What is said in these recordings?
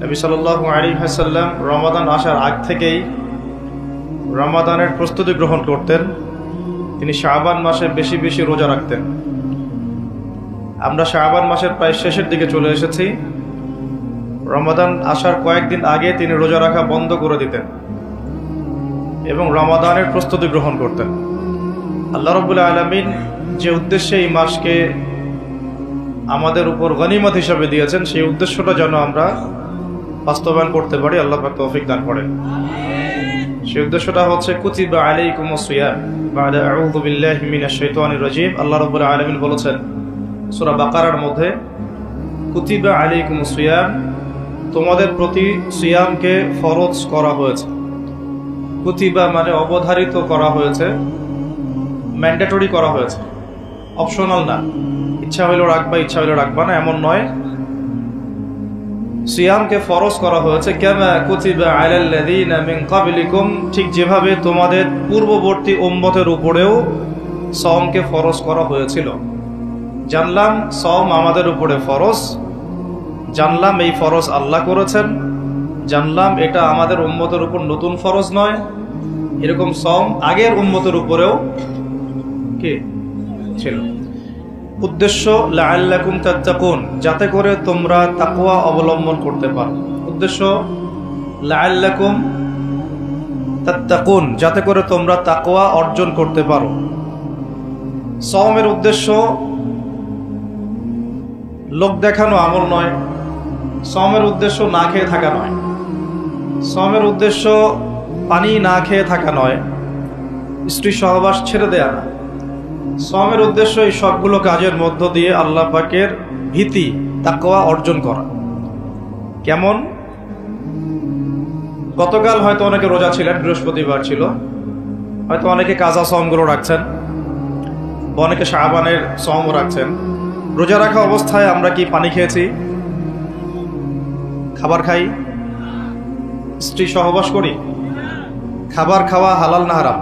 নবী সাল্লাল্লাহু আলাইহি ওয়াসাল্লাম রমাদান আসার আগ থেকেই রমাদানের প্রস্তুতি গ্রহণ করতেন। তিনি শাবান মাসে বেশি বেশি রোজা রাখতেন। আমরা শাবান মাসের প্রায় শেষের দিকে চলে এসেছি। রমাদান আসার কয়েকদিন আগে তিনি রোজা রাখা বন্ধ করে দিতেন এবং রমাদানের প্রস্তুতি গ্রহণ করতেন। আল্লাহ রাব্বুল আলামিন যে উদ্দেশ্যে এই মাসকে আমাদের উপর গনিমত হিসাবে দিয়েছেন, সেই উদ্দেশ্যটা যেন আমরা বাস্তবায়ন করতে পারি, আল্লাহ পাক তৌফিক দান করেন। সেই উদ্দেশ্যটা হচ্ছে কুতিবা আলাইকুমুস সিয়াম বা'দা আউযু বিল্লাহি মিনাশ শাইতানির রাজীম। আল্লাহ রাব্বুল আলামিন বলেছেন সূরা বাকারার মধ্যে, কুতিবা আলাইকুমুস সিয়াম, তোমাদের প্রতি সিয়ামকে ফরজ করা হয়েছে। কুতিবা মানে অবধারিত করা হয়েছে, ম্যান্ডেটরি করা হয়েছে, অপশনাল না, ইচ্ছা হইলো রাখবা ইচ্ছা হইলো রাখবা না এমন নয়। সিয়ামকে ফরজ করা হয়েছে কামা কুতিবা আলাল্লাযীনা মিন ক্বাবলিকুম, ঠিক যেভাবে তোমাদের পূর্ববর্তী উম্মতের উপরেও সওমকে ফরজ করা হয়েছিল। জানলাম সওম আমাদের উপরে ফরজ, জানলাম এই ফরজ আল্লাহ করেছেন, জানলাম এটা আমাদের উম্মতের উপর নতুন ফরজ নয়। এরকম সওম আগের উম্মতের উপরেও কি ছিল। উদ্দেশ্য লাআল্লাকুম তাত্তাকুন, যাতে করে তোমরা তাকওয়া অবলম্বন করতে পারো। উদ্দেশ্য লাআল্লাকুম তাত্তাকুন, যাতে করে তোমরা তাকওয়া অর্জন করতে পারো। সওমের উদ্দেশ্য লোক দেখানো আমল নয়, সওমের উদ্দেশ্য না খেয়ে থাকা নয়, সওমের উদ্দেশ্য পানি না খেয়ে থাকা নয়, স্ত্রী সহবাস ছেড়ে দেয়া না। সওমের উদ্দেশ্য এই সবগুলো কাজের মধ্য দিয়ে আল্লাহ পাকের ভীতি তাকওয়া অর্জন করা। কেমন? গতকাল হয়তো অনেকে রোজা ছিলেন, বৃহস্পতিবার ছিল, হয়তো অনেকে কাজা সওমগুলো রাখছেন, বা অনেকে শাবানের সওমও রাখছেন। রোজা রাখা অবস্থায় আমরা কি পানি খেয়েছি, খাবার খাই, স্ত্রী সহবাস করি? খাবার খাওয়া হালাল না হারাম?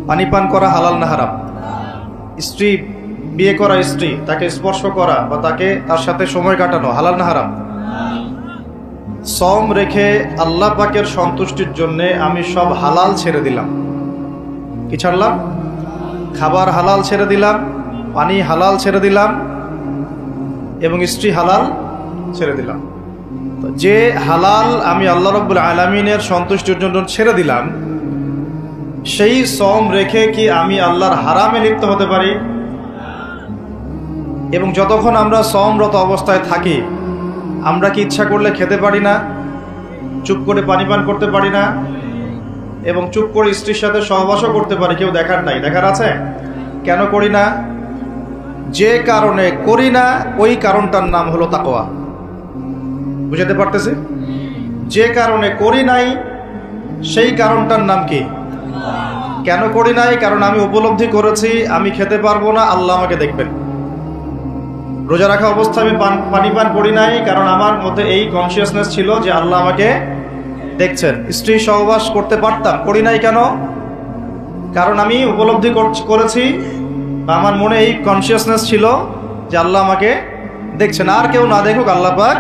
পানি পান করা হালাল না হারাম? স্ত্রী, বিয়ে করা স্ত্রী, তাকে স্পর্শ করা বা তার সাথে সময় কাটানো হালাল না হারাম? সওম রেখে আল্লাহ পাকের সন্তুষ্টির জন্য আমি সব হালাল ছেড়ে দিলাম। কি ছাড়লাম? খাবার হালাল ছেড়ে দিলাম, পানি হালাল ছেড়ে দিলাম এবং স্ত্রী হালাল ছেড়ে দিলাম। যে হালাল আমি আল্লাহ রাব্বুল আলামিনের সন্তুষ্টির জন্য ছেড়ে দিলাম, সেই সওম রেখে কি আমি আল্লাহর হারামে লিপ্ত হতে পারি? এবং যতক্ষণ আমরা সওমরত অবস্থায় থাকি, আমরা কি ইচ্ছা করলে খেতে পারি না, চুপ করে পানি পান করতে পারি না, এবং চুপ করে স্ত্রীর সাথে সহবাসও করতে পারি, কেউ দেখার নাই? দেখার আছে? কেন করি না? যে কারণে করি না ওই কারণটার নাম হলো তাকওয়া। বুঝাতে পারতেছি? যে কারণে করি নাই সেই কারণটার নাম কি? কেন করি নাই? কারণ আমি উপলব্ধি করেছি আমি খেতে পারবো না, আল্লাহ আমাকে দেখবেন। রোজা রাখা অবস্থায় আমি পানি পান করি নাই, কারণ আমার মধ্যে এই কনসিয়াসনেস ছিল যে আল্লাহ আমাকে দেখছেন। স্ত্রী সহবাস করতে পারতাম, করি নাই কেন? কারণ আমি উপলব্ধি করেছি বা আমার মনে এই কনসিয়াসনেস ছিল যে আল্লাহ আমাকে দেখছেন, আর কেউ না দেখুক আল্লাহ পাক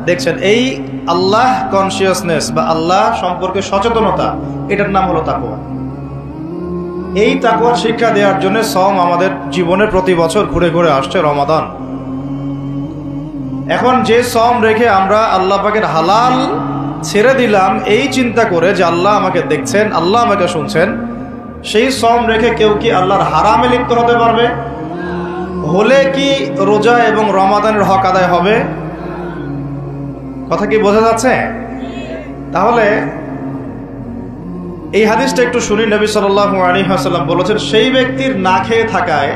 দেখছেন। এই আল্লাহ কনসিয়াসনেস বা আল্লাহ সম্পর্কে সচেতনতা, এটার নাম হলো তাকওয়া। এই তাকওয়ার শিক্ষা দেওয়ার জন্য সওম আমাদের জীবনে প্রতি বছর ঘুরে ঘুরে আসছে রমাদান। এখন যে সওম রেখে আমরা আল্লাহ পাকের হালাল ছেড়ে দিলাম এই চিন্তা করে যে আল্লাহ আমাকে দেখছেন, আল্লাহ আমাকে শুনছেন, সেই সওম রেখে কেউ কি আল্লাহর হারামে লিপ্ত হতে পারবে? হলে কি রোজা এবং রমাদানের হক আদায় হবে? কথা কি বোঝা যাচ্ছে? তাহলে এই হাদিসটা একটু শুনি। নবী সাল্লাল্লাহু আলাইহি ওয়াসাল্লাম বলেছেন, সেই ব্যক্তির না খেয়ে থাকায়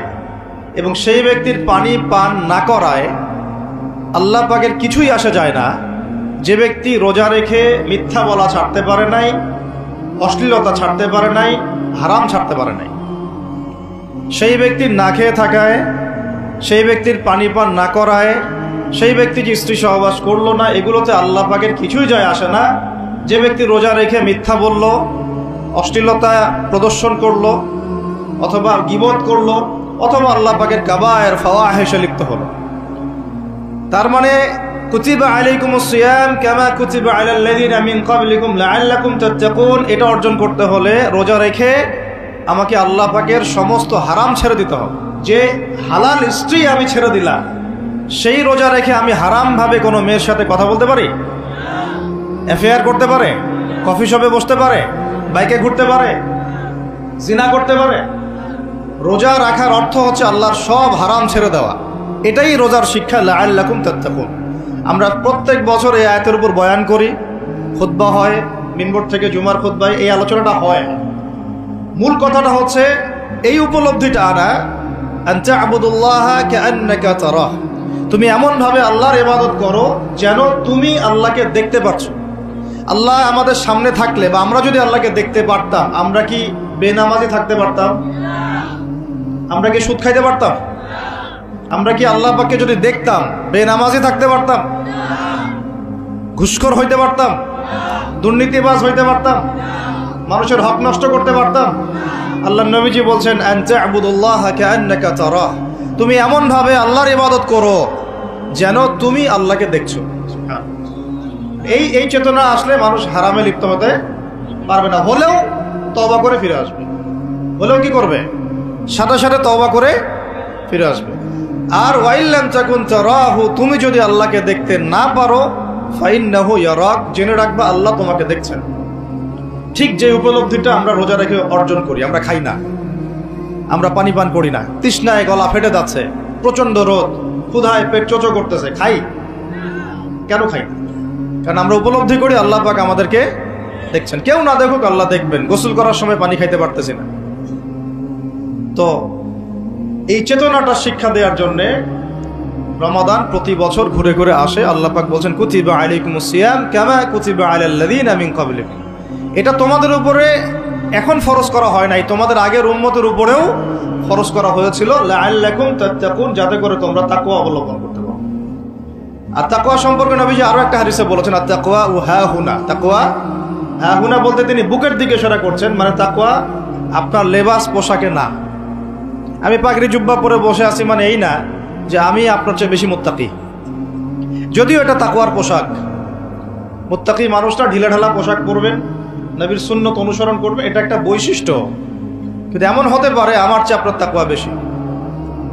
এবং সেই ব্যক্তির পানি পান না করায় আল্লাহ পাকের কিছুই আসে যায় না। যে ব্যক্তি রোজা রেখে মিথ্যা বলা ছাড়তে পারে নাই, অশ্লীলতা ছাড়তে পারে নাই, হারাম ছাড়তে পারে নাই, সেই ব্যক্তির না খেয়ে থাকায়, সেই ব্যক্তির পানি পান না করায়, সেই ব্যক্তি যে স্ত্রী সহবাস করলো না, এগুলোতে আল্লাহ পাকের কিছুই যায় আসে না। যে ব্যক্তি রোজা রেখে মিথ্যা বলল, অশ্লীলতা প্রদর্শন করলো, অথবা গীবত করলো, অথবা আল্লাহ পাকের কাবায়ের ফাওয়াহিশে লিপ্ত হলো, তার মানে কুতিবা আলাইকুমুস সিয়াম কামা কুতিবা আলাল লাযিনা মিন ক্বাবলিকুম লাআল্লাকুম তাত্তাকুন, এটা অর্জন করতে হলে রোজা রেখে আমাকে আল্লাহ পাকের সমস্ত হারাম ছেড়ে দিতে হবে। যে হালাল স্ত্রী আমি ছেড়ে দিলাম, সেই রোজা রেখে আমি হারাম ভাবে কোনো মেয়ের সাথে কথা বলতে পারি, অ্যাফেয়ার করতে পারে, কফি শপে বসতে পারে, বাইকে ঘুরতে পারে, জিনা করতে পারে? রোজা রাখার অর্থ হচ্ছে আল্লাহর সব হারাম ছেড়ে দেওয়া। এটাই রোজার শিক্ষা, লাআল্লাকুম তাত্তাকুন। আমরা প্রত্যেক বছর এই আয়াতের উপর বয়ান করি, খুতবা হয়, মিনবর থেকে জুমার খুতবায় এই আলোচনাটা হয়। মূল কথাটা হচ্ছে এই উপলব্ধিটা আনা, আনতা আবুদুল্লাহা কাআন্নাকা তারাহ, তুমি এমনভাবে আল্লাহর ইবাদত করো যেন তুমি আল্লাহকে দেখতে পাচ্ছ। আল্লাহ আমাদের সামনে থাকলে বা আমরা যদি আল্লাহকে দেখতে পারতাম, আমরা কি বেনামাজি থাকতে পারতাম? আমরা কি সুদ খাইতে পারতাম? আমরা কি আল্লাহ পাককে যদি দেখতাম বেনামাজি থাকতে পারতাম? ঘুষখোর হইতে পারতাম? দুর্নীতিবাজ হইতে পারতাম? মানুষের হক নষ্ট করতে পারতাম? আল্লাহর নবীজি বলছেন, আনতা আবুদুল্লাহা কাআন্নাকা তারাহ, তুমি এমন ভাবে আল্লাহর ইবাদত করো যেন তুমি আল্লাহকে দেখছো। এই চেতনা আসলে মানুষ হারামে লিপ্ত হতে পারবে না। হলেও তওবা করে ফিরে আসবে। হলেও কি করবে? সাথে সাথে তওবা করে ফিরে আসবে। আর ওয়াইল্লাম তাকুন তারাহু, তুমি যদি আল্লাহকে দেখতে না পারো, ফাইন্নাহু ইয়ারাক, জেনে রাখবা আল্লাহ তোমাকে দেখছেন। ঠিক যে উপলব্ধিটা আমরা রোজা রেখে অর্জন করি। আমরা খাই না, আমরা পানি পান করি না, তৃষ্ণায় গলা ফেটে যাচ্ছে, প্রচন্ড রোদ, ক্ষুধায় পেট চোচো করতেছে, খাই কেন? খাই না কারণ আমরা উপলব্ধি করি আল্লাহ পাক আমাদেরকে দেখছেন। কেউ না দেখুক আল্লাহ দেখবেন। গোসল করার সময় পানি খাইতে পারতেছি না। তো এই চেতনাটা শিক্ষা দেওয়ার জন্যে রমাদান প্রতি বছর ঘুরে ঘুরে আসে। আল্লাহ পাক বলছেন, কুতিবা আলাইকুমুস সিয়াম কামা কুতিবা আলাল লাযিনা মিন ক্বাবলিকুম, এটা তোমাদের উপরে এখন ফরজ করা হয় নাই, তোমাদের আগের উম্মতের উপরেও ফরজ করা হয়েছিল, লাআল্লাকুম তাত্তাকুন, যাতে করে তোমরা তাকওয়া অবলম্বন করতে পারো। আর তাকওয়া সম্পর্কে নবীজি আরো একটা হাদিসে বলেছেন, আত-তাকওয়া হাহুনা, তাকওয়া হাহুনা বলতে তিনি বুকের দিকে ইশারা করছেন, মানে তাকওয়া আপনার লেবাস পোশাকে না। আমি পাগড়ি জুব্বা পরে বসে আছি মানে এই না যে আমি আপনার চেয়ে বেশি মুত্তাকি, যদিও এটা তাকওয়ার পোশাক। মুত্তাকি মানুষটা ঢিলাঢালা পোশাক পরবেন, নবীর সুন্নত অনুসরণ করবে, এটা একটা বৈশিষ্ট্য। কিন্তু এমন হতে পারে আমার চেয়ে আপনার তাকওয়া বেশি,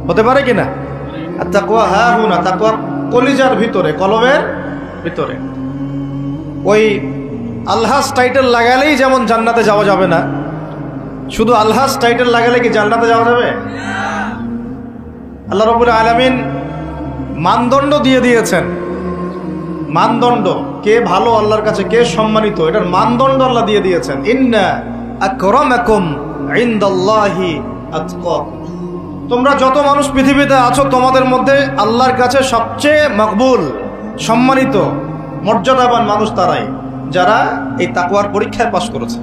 হতে পারে কিনা? আর তাকওয়া হাহুনা, তাকওয়া কলিজার ভিতরে, কলবের ভিতরে। ওই আলহাজ টাইটেল লাগালেই যেমন জান্নাতে যাওয়া যাবে না, শুধু আলহাজ টাইটেল লাগালে কি জান্নাতে যাওয়া যাবে? আল্লাহ রাব্বুল আলামিন মানদণ্ড দিয়ে দিয়েছেন। মানদণ্ড, কে ভালো আল্লাহর কাছে, কে সম্মানিত, এটার মানদণ্ড আল্লাহ দিয়ে দিয়েছেন। ইন্না আকরামাকুম ইনদাল্লাহি আতকাকুম, তোমরা যত মানুষ পৃথিবীতে আছো তোমাদের মধ্যে আল্লাহর কাছে সবচেয়ে মকবুল, সম্মানিত, মর্যাদাবান মানুষ তারাই যারা এই তাকওয়ার পরীক্ষায় পাশ করেছে।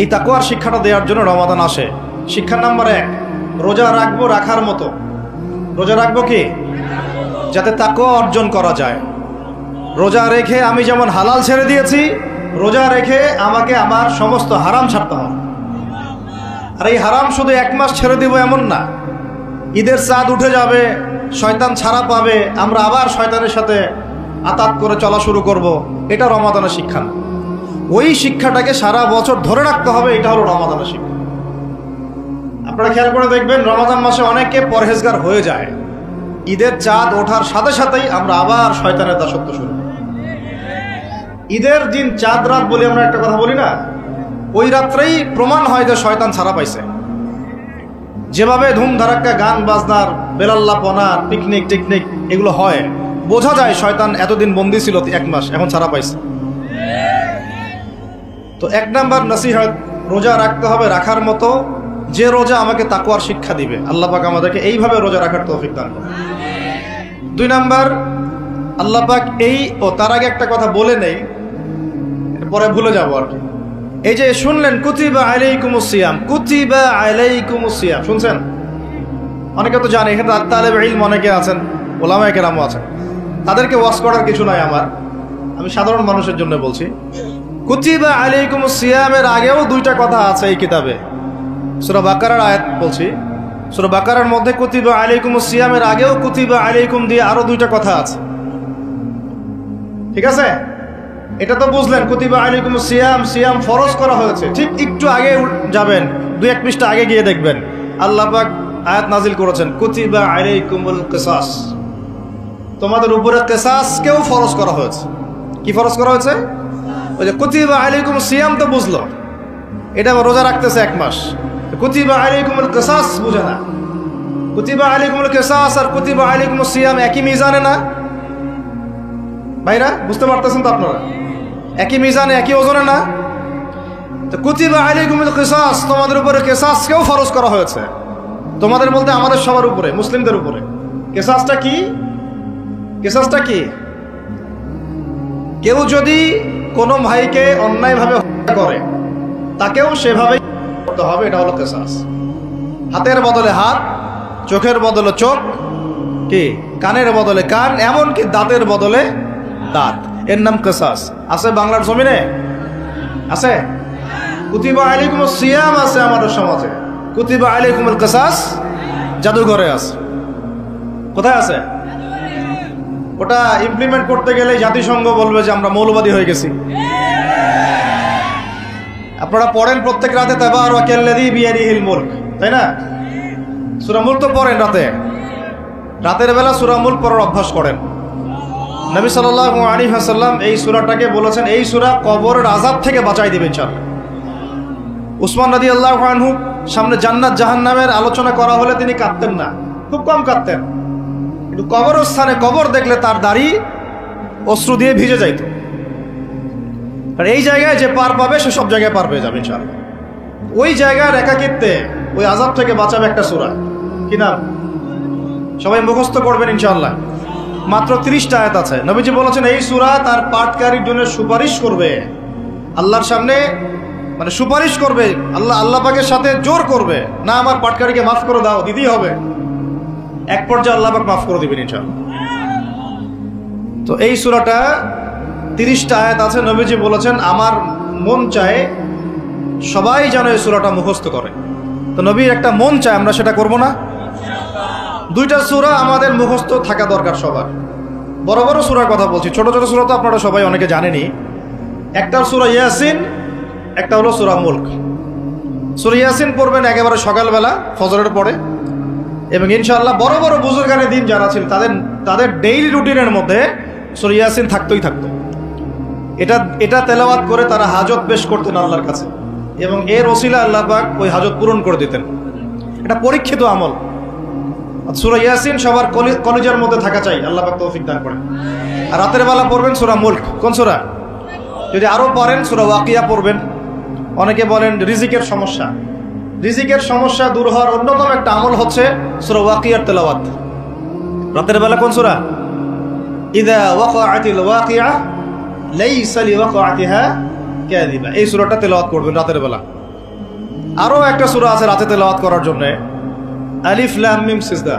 এই তাকওয়ার শিক্ষাটা দেওয়ার জন্য রমাদান আসে। শিক্ষা নাম্বার 1, রোজা রাখবো রাখার মতো। রোজা রাখবো কি? যাতে তাকওয়া অর্জন করা যায়। রোজা রেখে আমি যেমন হালাল ছেড়ে দিয়েছি, রোজা রেখে আমাকে আমার সমস্ত হারাম ছাড়তে হবে। আর এই হারাম শুধু 1 মাস ছেড়ে দিব এমন না। ঈদের চাঁদ উঠে যাবে, শয়তান ছাড়া পাবে, আমরা আবার শয়তানের সাথে আতাত করে চলা শুরু করব, এটা রমাদানের শিক্ষা না। ওই শিক্ষাটাকে সারা বছর ধরে রাখতে হবে, এটা হলো রমাদানের শিক্ষা। আপনারা খেয়াল করে দেখবেন রমাদান মাসে অনেকে পরহেজগার হয়ে যায়, ঈদের চাঁদ ওঠার সাথে সাথেই আমরা আবার শয়তানের দাসত্ব শুরু করি। ঈদের দিন চাঁদ রাত বলি আমরা একটা কথা বলি না, ওই রাত্রেই প্রমাণ হয় যে শয়তান ছাড়া পাইছে। যেভাবে ধুমধারাক্কা গান বাজনার, বেলাল্লাপনা, পিকনিক টিকনিক এগুলো হয়, বোঝা যায় শয়তান এতদিন বন্দী ছিল 1 মাস, এখন ছাড়া পাইছে। তো 1 নাম্বার নসিহত, রোজা রাখতে হবে রাখার মতো, যে রোজা আমাকে তাকওয়ার শিক্ষা দিবে। আল্লাহ পাক আমাদেরকে এইভাবে রোজা রাখার তৌফিক দান করুন। 2 নাম্বার, আল্লাহ পাক তার আগে একটা কথা বলে নেই, পরে ভুলে যাবো আর কি। এই যে শুনলেন কুতিবা আলাইকুমুস সিয়াম, কুতিবা আলাইকুমুস সিয়াম, শুনছেন? অনেকে তো জানে, এখানে তালেবে ইলম অনেকে আছেন, ওলামায়ে কেরামও আছেন, তাদেরকে ওয়াজ করার কিছু নাই আমার, আমি সাধারণ মানুষের জন্য বলছি। কুতিবা আলাইকুমুস সিয়ামের আগেও 2টা কথা আছে এই কিতাবে। সূরা বাকারার আয়াত বলছি, সূরা বাকারার মধ্যে কুতিবা আলাইকুমুস সিয়ামের আগেও কুতিবা আলাইকুম দিয়ে আরো 2টা কথা আছে। ঠিক আছে? এটা তো বুঝলেন, কুতিবা আলাইকুমুস সিয়াম, সিয়াম ফরজ করা হয়েছে। ঠিক একটু আগে যাবেন, 2-1 পৃষ্ঠা আগে গিয়ে দেখবেন আল্লাহ পাক আয়াত নাজিল করেছেন, কুতিবা আলাইকুমুল কিসাস, তোমাদের উপরে কিসাসকেও ফরজ করা হয়েছে। কি ফরজ করা হয়েছে? ওই যে কুতিবা আলাইকুমুস সিয়াম তো বুঝলো, এটা রোজা রাখতেছে 1 মাস, কুতিবা আলাইকুমুল কিসাস বুঝে না। কুতিবা আলাইকুমুল কিসাস আর কুতিবা আলাইকুমুস সিয়াম একই মিজানে না ভাইরা? বুঝতে পারতেছেন তো আপনারা? একই মিজানে, একই ওজনে না? তো কুতিবা আলাইকুমুল কিসাস, তোমাদের উপরে কিসাসকেও ফরজ করা হয়েছে। তোমাদের বলতে আমাদের সবার উপরে, মুসলিমদের উপরে। কিসাসটা কি? কিসাসটা কি? কেউ যদি কোনো ভাইকে অন্যায়ভাবে হত্যা করে, তাকেও সেভাবেই করতে হবে, এটা হলো কিসাস। হাতের বদলে হাত, চোখের বদলে চোখ, কি কানের বদলে কান, এমনকি দাঁতের বদলে দাঁত, এর নাম কিসাস। আছে বাংলার জমিনে? আছে? কুতিবা আলাইকুমুস সিয়াম আছে আমাদের সমাজে, কুতিবা আলাইকুমুল কিসাস জাদুঘরে আছে। কোথায় আছে? ওটা ইমপ্লিমেন্ট করতে গেলে জাতিসংঘ বলবে যে আমরা মৌলবাদী হয়ে গেছি। আপনারা পড়েন প্রত্যেক রাতে তাবারাকাল্লাযী বিয়াদিহিল মুলক, তাই না? সূরা মুলক তো পড়েন রাতে, রাতের বেলা সূরা মুলক পড়ার অভ্যাস করেন। নবী সাল্লাল্লাহু আলাইহি ওয়াসাল্লাম এই সূরাটাকে বলেছেন এই সূরা কবরের আযাব থেকে বাঁচাই দিবে ইনশাআল্লাহ। উসমান রাদিয়াল্লাহু আনহু সামনে জান্নাত জাহান্নামের আলোচনা করা হলে তিনি কাঁদতেন না, খুব কম কাঁদতেন, কিন্তু কবরস্থানে কবর দেখলে তার দাড়ি অশ্রু দিয়ে ভিজে যাইত। আর এই জায়গায় যে পার পাবে সে সব জায়গায় পার পেয়ে যাবে ইনশাআল্লাহ। ওই জায়গার একাকিত্বে ওই আযাব থেকে বাঁচাবে একটা সূরা, কি নাম? সবাই মুখস্থ করবেন ইনশাআল্লাহ। মাত্র 30টা আয়াত আছে। নবীজি বলেছেন এই সূরা তার পাঠকারীর জন্য সুপারিশ করবে আল্লাহর সামনে, মানে সুপারিশ করবে আল্লাহ পাকের সাথে জোর করবে, না আমার পাঠকারীকে মাফ করে দাও, দিতেই হবে। এক পর্যায়ে আল্লাহ পাক মাফ করে দিবেন ইনশাআল্লাহ। তো এই সূরাটা 30টা আয়াত আছে। নবীজি বলেছেন আমার মন চায় সবাই যেন এই সূরাটা মুখস্থ করে। তো নবীর একটা মন চায়, আমরা সেটা করব না? 2টা সূরা আমাদের মুখস্থ থাকা দরকার সবার। বড় বড় সূরার কথা বলছি, ছোট ছোট সূরা তো আপনারা সবাই অনেকে জানেনই। একটা সূরা ইয়াসিন, একটা হলো সূরা মুলক। সূরা ইয়াসিন পড়বেন একেবারে সকালবেলা ফজরের পরে, এবং ইনশাআল্লাহ বড় বড় বুজুর্গানে দিন যারা ছিল তাদের ডেইলি রুটিনের মধ্যে সূরা ইয়াসিন থাকতোই থাকতো। এটা তেলাওয়াত করে তারা হাজত পেশ করতেন আল্লাহর কাছে, এবং এর ওসিলা আল্লাহ পাক ওই হাজত পূরণ করে দিতেন। এটা পরীক্ষিত আমল। সূরা ইয়াসিন সবার কলেজের মধ্যে থাকা চাই, আল্লাহ পাক তৌফিক দান করেন। আর রাতের বেলা পড়বেন সূরা মুলক। কোন সূরা? যদি আরো পারেন সূরা ওয়াকিয়া পড়বেন। অনেকে বলেন রিজিকের সমস্যা, রিজিকের সমস্যা দূর হওয়ার অন্যতম একটা আমল হচ্ছে সূরা ওয়াকিয়ার তেলাওয়াত। রাতের বেলা কোন সূরা? ইযা ওয়াকাআতিল ওয়াকিআ লাইসা লিওয়াকাআতিহা কাযিবা, এই সূরাটা তেলাওয়াত করবেন রাতের বেলা। আরো একটা সূরা আছে রাতে তেলাওয়াত করার জন্য, আলিফ লাম মিম সিজদা।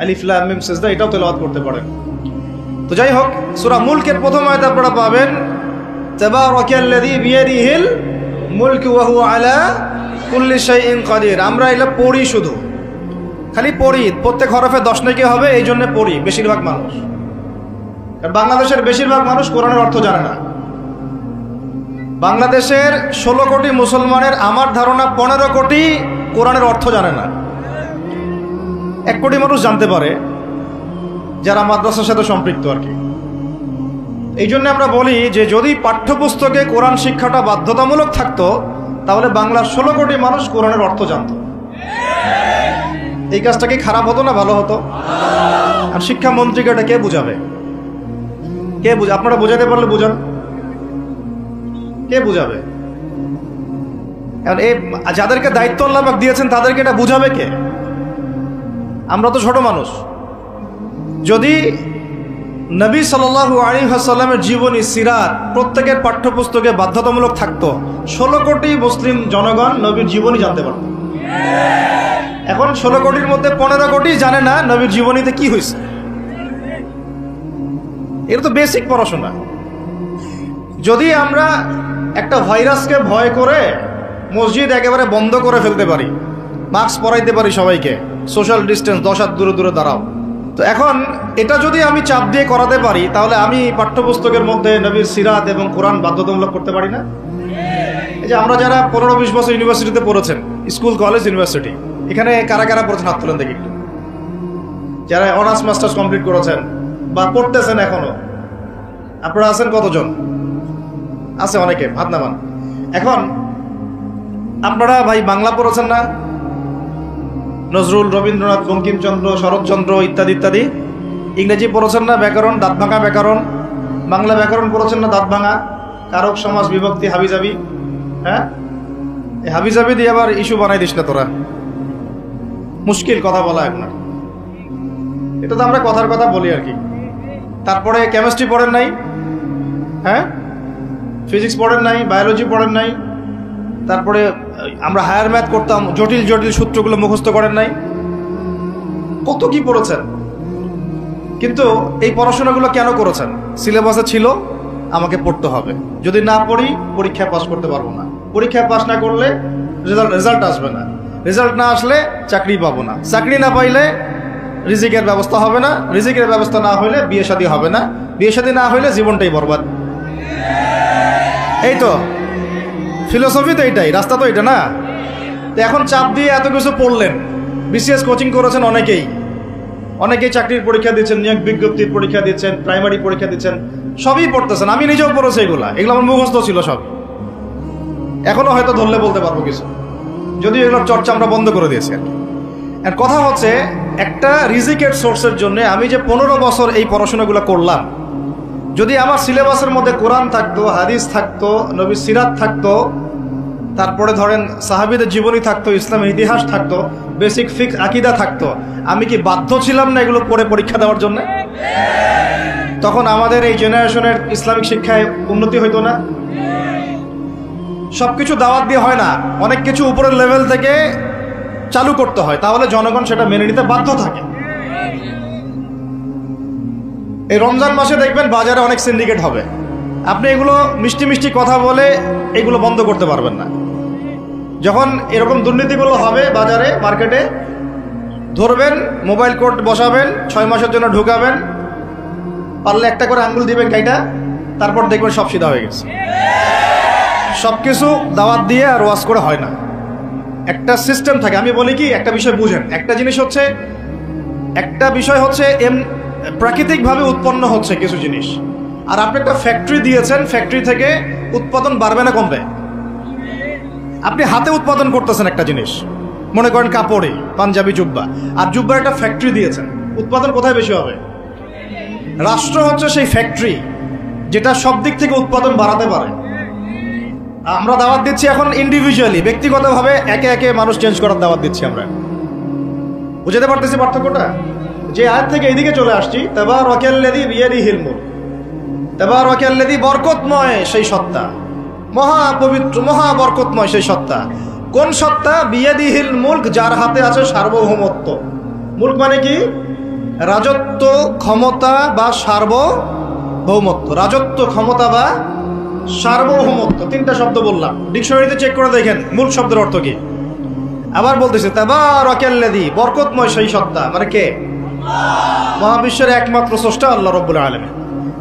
আলিফ লাম মিম সিজদা, এটাও তেলাওয়াত করতে পারেন। তো যাই হোক, সূরা মুলকের প্রথম আয়াত আপনারা পাবেন তাবারাকাল্লাযী বিয়াদিহিল মুলকু ওয়া হুয়া আলা কুল্লি শাইইন কাদির। আমরা এটা পড়ি, শুধু খালি পড়ি, প্রত্যেক হরফে 10 নেকি হবে, এই জন্য পড়ি বেশিরভাগ মানুষ। কারণ বাংলাদেশের বেশিরভাগ মানুষ কোরআনের অর্থ জানে না। বাংলাদেশের 16 কোটি মুসলমানের আমার ধারণা 15 কোটি কোরআনের অর্থ জানে না। 1 কোটি মানুষ জানতে পারে যারা মাদ্রাসার সাথে সম্পৃক্ত আর কি। এই জন্য আমরা বলি যে যদি পাঠ্যপুস্তকে কোরআন শিক্ষাটা বাধ্যতামূলক থাকতো, তাহলে বাংলার 16 কোটি মানুষ কোরআনের অর্থ জানতো। এই কাজটা কি খারাপ হতো না ভালো হতো? আর শিক্ষামন্ত্রীকে এটা কে বুঝাবে? আপনারা বুঝাতে পারলে বুঝান, কে বুঝাবে? এই যাদেরকে দায়িত্ব আল্লাহ পাক দিয়েছেন তাদেরকে এটা বুঝাবে কে? আমরা তো ছোট মানুষ। যদি নবী সাল্লাল্লাহু আলাইহি ওয়াসাল্লামের জীবনী সিরাত প্রত্যেকের পাঠ্যপুস্তকে বাধ্যতামূলক থাকতো, 16 কোটি মুসলিম জনগণ নবীর জীবনী জানতে পারত। এখন 16 কোটির মধ্যে 15 কোটি জানে না নবীর জীবনীতে কি হয়েছে। এটা তো বেসিক পড়াশোনা। যদি আমরা একটা ভাইরাসকে ভয় করে মসজিদ একেবারে বন্ধ করে ফেলতে পারি, মাস্ক পরাইতে পারি সবাইকে, সোশ্যাল ডিস্টেন্স 10 হাত দূরে দূরে দাঁড়াও, তো তো এখন এটা যদি আমি চাপ দিয়ে করাতে পারি, তাহলে আমি পাঠ্যপুস্তকের মধ্যে নবীর সিরাত এবং কোরআন বাধ্যতামূলক করতে পারি না? এই যে আমরা যারা 15-20 বছর ইউনিভার্সিটিতে পড়েছেন, স্কুল কলেজ ইউনিভার্সিটি, এখানে কারা কারা পড়েছেন হাত তুলেন দেখি একটু। যারা অনার্স মাস্টার্স কমপ্লিট করেছেন বা পড়তেছেন এখনো, আপনারা আছেন কতজন? আছে অনেকে, হাত নামান। এখন আপনারা ভাই বাংলা পড়েছেন না? নজরুল, রবীন্দ্রনাথ, বঙ্কিমচন্দ্র, শরৎচন্দ্র ইত্যাদি ইত্যাদি। ইংরেজি পড়েছেন না? ব্যাকরণ, দাঁত ভাঙা ব্যাকরণ। বাংলা ব্যাকরণ পড়েছেন না? দাঁত ভাঙা, কারক, সমাস, বিভক্তি, হাবিজাবি। হ্যাঁ, এই হাবিজাবি দিয়ে আবার ইস্যু বানাই দিস না তোরা, মুশকিল কথা বলা এখন। এটা তো আমরা কথার কথা বলি আর কি। তারপরে কেমিস্ট্রি পড়েন নাই? হ্যাঁ, ফিজিক্স পড়েন নাই? বায়োলজি পড়েন নাই? তারপরে আমরা হায়ার ম্যাথ করতাম, জটিল জটিল সূত্রগুলো মুখস্থ করেন নাই? কত কি পড়েছেন। কিন্তু এই পড়াশোনাগুলো কেন করেছেন? সিলেবাসে ছিল, আমাকে পড়তে হবে, যদি না পড়ি পরীক্ষায় পাস করতে পারবো না, পরীক্ষায় পাস না করলে রেজাল্ট আসবে না, রেজাল্ট না আসলে চাকরি পাবো না, চাকরি না পাইলে রিজিকের ব্যবস্থা হবে না, রিজিকের ব্যবস্থা না হইলে বিয়ে শাদী হবে না, বিয়ে শাদী না হইলে জীবনটাই বরবাদ। এই তো ফিলোসফি, তো এইটাই, রাস্তা তো এটা না। তো এখন চাপ দিয়ে এত কিছু পড়লেন, বিসিএস কোচিং করেছেন অনেকেই চাকরির পরীক্ষা দিচ্ছেন, নিয়োগ বিজ্ঞপ্তির পরীক্ষা দিচ্ছেন, প্রাইমারি পরীক্ষা দিচ্ছেন, সবই পড়তেছেন। আমি নিজেও পড়েছি এগুলো আমার মুখস্থ ছিল সব, এখনো হয়তো ধরলে বলতে পারবো কিছু, যদিও এগুলোর চর্চা আমরা বন্ধ করে দিয়েছি আর কি। আর কথা হচ্ছে, একটা রিজিকের সোর্সের জন্য আমি যে 15 বছর এই পড়াশোনাগুলো করলাম, যদি আমার সিলেবাসের মধ্যে কোরআন থাকতো, হাদিস থাকতো, নবী সিরাত থাকতো, তারপরে ধরেন সাহাবীদের জীবনী থাকতো, ইসলামের ইতিহাস থাকতো, বেসিক ফিকহ আকীদা থাকতো, আমি কি বাধ্য ছিলাম না এগুলো পড়ে পরীক্ষা দেওয়ার জন্য? তখন আমাদের এই জেনারেশনের ইসলামিক শিক্ষায় উন্নতি হইতো না? সবকিছু দাওয়াত দিয়ে হয় না, অনেক কিছু উপরের লেভেল থেকে চালু করতে হয়, তাহলে জনগণ সেটা মেনে নিতে বাধ্য থাকে। এই রমজান মাসে দেখবেন বাজারে অনেক সিন্ডিকেট হবে, আপনি এগুলো মিষ্টি মিষ্টি কথা বলে এগুলো বন্ধ করতে পারবেন না। যখন এরকম দুর্নীতিগুলো হবে বাজারে, মার্কেটে, ধরবেন, মোবাইল কোর্ট বসাবেন, 6 মাসের জন্য ঢুকাবেন, পারলে একটা করে আঙ্গুল দিবেন গাইটা, তারপর দেখবেন সব সিধা হয়ে গেছে। সব কিছু দাওয়াত দিয়ে আর ওয়াজ করে হয় না, একটা সিস্টেম থাকে। আমি বলি কি, একটা বিষয় বুঝেন, একটা জিনিস হচ্ছে, একটা বিষয় হচ্ছে প্রাকৃতিকভাবে উৎপন্ন হচ্ছে কিছু জিনিস, আর আপনি একটা ফ্যাক্টরি দিয়েছেন, ফ্যাক্টরি থেকে উৎপাদন বাড়বে না কমবে? আপনি হাতে উৎপাদন করতেছেন একটা জিনিস, মনে করেন কাপড়ে পাঞ্জাবি জুব্বা, আর জুব্বার একটা ফ্যাক্টরি দিয়েছেন, উৎপাদন কোথায় বেশি হবে? রাষ্ট্র হচ্ছে সেই ফ্যাক্টরি যেটা সব দিক থেকে উৎপাদন বাড়াতে পারে। আমরা দাওয়াত দিচ্ছি এখন ইন্ডিভিজুয়ালি, ব্যক্তিগতভাবে একে একে মানুষ চেঞ্জ করার দাওয়াত দিচ্ছি আমরা। বুঝতে পারতেছি পার্থক্যটা? যে আয়াত থেকে এদিকে চলে আসছি, তাবারাকাল্লাযী বিয়াদিহিল মুলক, তাবারাকাল্লাযী, বরকতময় সেই সত্তা, মহা পবিত্র, মহা বরকতময় সেই সত্তা। কোন সত্তা? বিয়াদিহিল মুলক, যার হাতে আছে সার্বভৌমত্ব। মুলক মানে কি? রাজত্ব, ক্ষমতা বা সার্বভৌমত্ব। রাজত্ব, ক্ষমতা বা সার্বভৌমত্ব, তিনটা শব্দ বললাম, ডিকশনারিতে চেক করে দেখেন মুলক শব্দের অর্থ কি। আবার বলতেছে তাবারাকাল্লাযী, বরকতময় সেই সত্তা, মানে কে? মহাবিশ্বের একমাত্র স্রষ্টা আল্লাহ রাব্বুল আলামিন,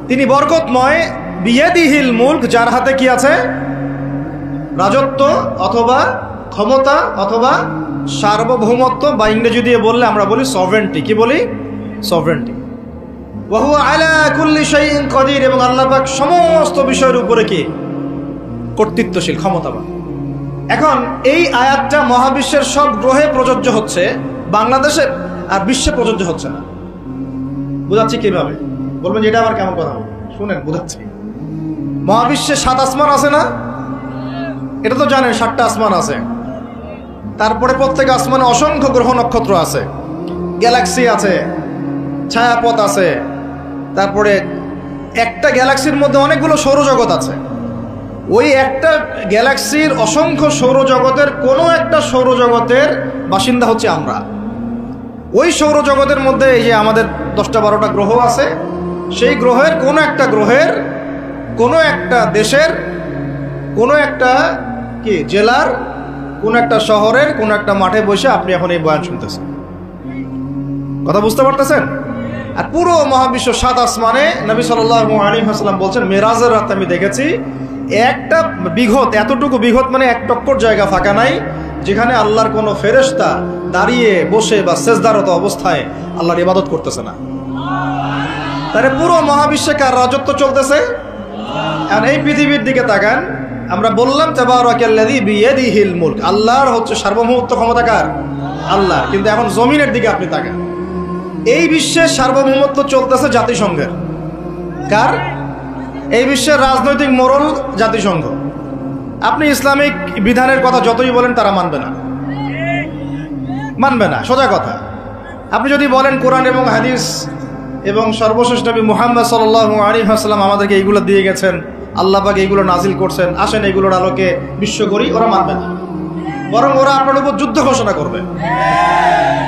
তিনি বরকতময়। বিয়াদিহিল মুলক, যার হাতে কি আছে? রাজত্ব অথবা ক্ষমতা অথবা সার্বভৌমত্ব, বা ইংরেজি দিয়ে বললে আমরা বলি সভরেন্টি। কি বলি? সভরেন্টি। ওয়া হুয়া আলা কুল্লি শাইইন কাদির, এবং আল্লাহ পাক সমস্ত বিষয়ের উপরে কি? কর্তৃত্বশীল, ক্ষমতাবান। এখন এই আয়াতটা মহাবিশ্বের সব গ্রহে প্রযোজ্য হচ্ছে, বাংলাদেশে আর বিশ্বে প্রযোজ্য হচ্ছে না। বুঝাচ্ছি কিভাবে? বলবেন যে এটা আবার কেমন কথা? শুনেন, বুঝাচ্ছি। মহাবিশ্বে 7 আসমান আছে না? এটা তো জানেন, 7টা আসমান আছে। তারপরে প্রত্যেক আসমানে অসংখ্য গ্রহ নক্ষত্র আছে, গ্যালাক্সি আছে, ছায়াপথ আছে। তারপরে একটা গ্যালাক্সির মধ্যে অনেকগুলো সৌরজগৎ আছে। ওই একটা গ্যালাক্সির অসংখ্য সৌরজগতের কোনো একটা সৌরজগতের বাসিন্দা হচ্ছে আমরা। ওই সৌরজগতের মধ্যে এই যে আমাদের 10টা-12টা গ্রহ আছে, সেই গ্রহের কোনো একটা গ্রহের, কোনো একটা দেশের, কোনো একটা কি জেলার, কোনো একটা শহরের, কোনো একটা মাঠে বসে আপনি এখন এই বয়ান শুনতেছেন। কথা বুঝতে পারতেছেন? আর পুরো মহাবিশ্ব 7 আসমানে নবী সাল্লাল্লাহু আলাইহি ওয়াসাল্লাম বলছেন মেরাজের রাতে আমি দেখেছি একটা বিঘত, এতটুকু বিঘত মানে 1 টক্কর জায়গা ফাঁকা নাই যেখানে আল্লাহর কোনো ফেরেশতা দাঁড়িয়ে বসে বা সেজদারত অবস্থায় আল্লাহর ইবাদত করতেছে না। তাহলে পুরো মহাবিশ্বে কার রাজত্ব চলতেছে? আর এই পৃথিবীর দিকে তাকান, আমরা বললাম তাবারাকাল্লাযী বিয়াদিহিল মুলক, আল্লাহর হচ্ছে সার্বভৌমত্ব ক্ষমতা কার? আল্লাহ। কিন্তু এখন জমিনের দিকে আপনি তাকান, এই বিশ্বের সার্বভৌমত্ব চলতেছে জাতিসংঘের। কার? এই বিশ্বের রাজনৈতিক মোড়ল জাতিসংঘ। আপনি ইসলামিক বিধানের কথা যতই বলেন তারা মানবে না, মানবে না, সোজা কথা। আপনি যদি বলেন কোরআন এবং হাদিস এবং সর্বশেষ নবী মুহাম্মদ সাল্লাল্লাহু আলাইহি ওয়াসাল্লাম আমাদেরকে এইগুলো দিয়ে গেছেন, আল্লাহ পাক এইগুলো নাজিল করছেন, আসেন এইগুলোর আলোকে বিশ্ব করি, ওরা মানবে না। বরং ওরা আপনার উপর যুদ্ধ ঘোষণা করবে।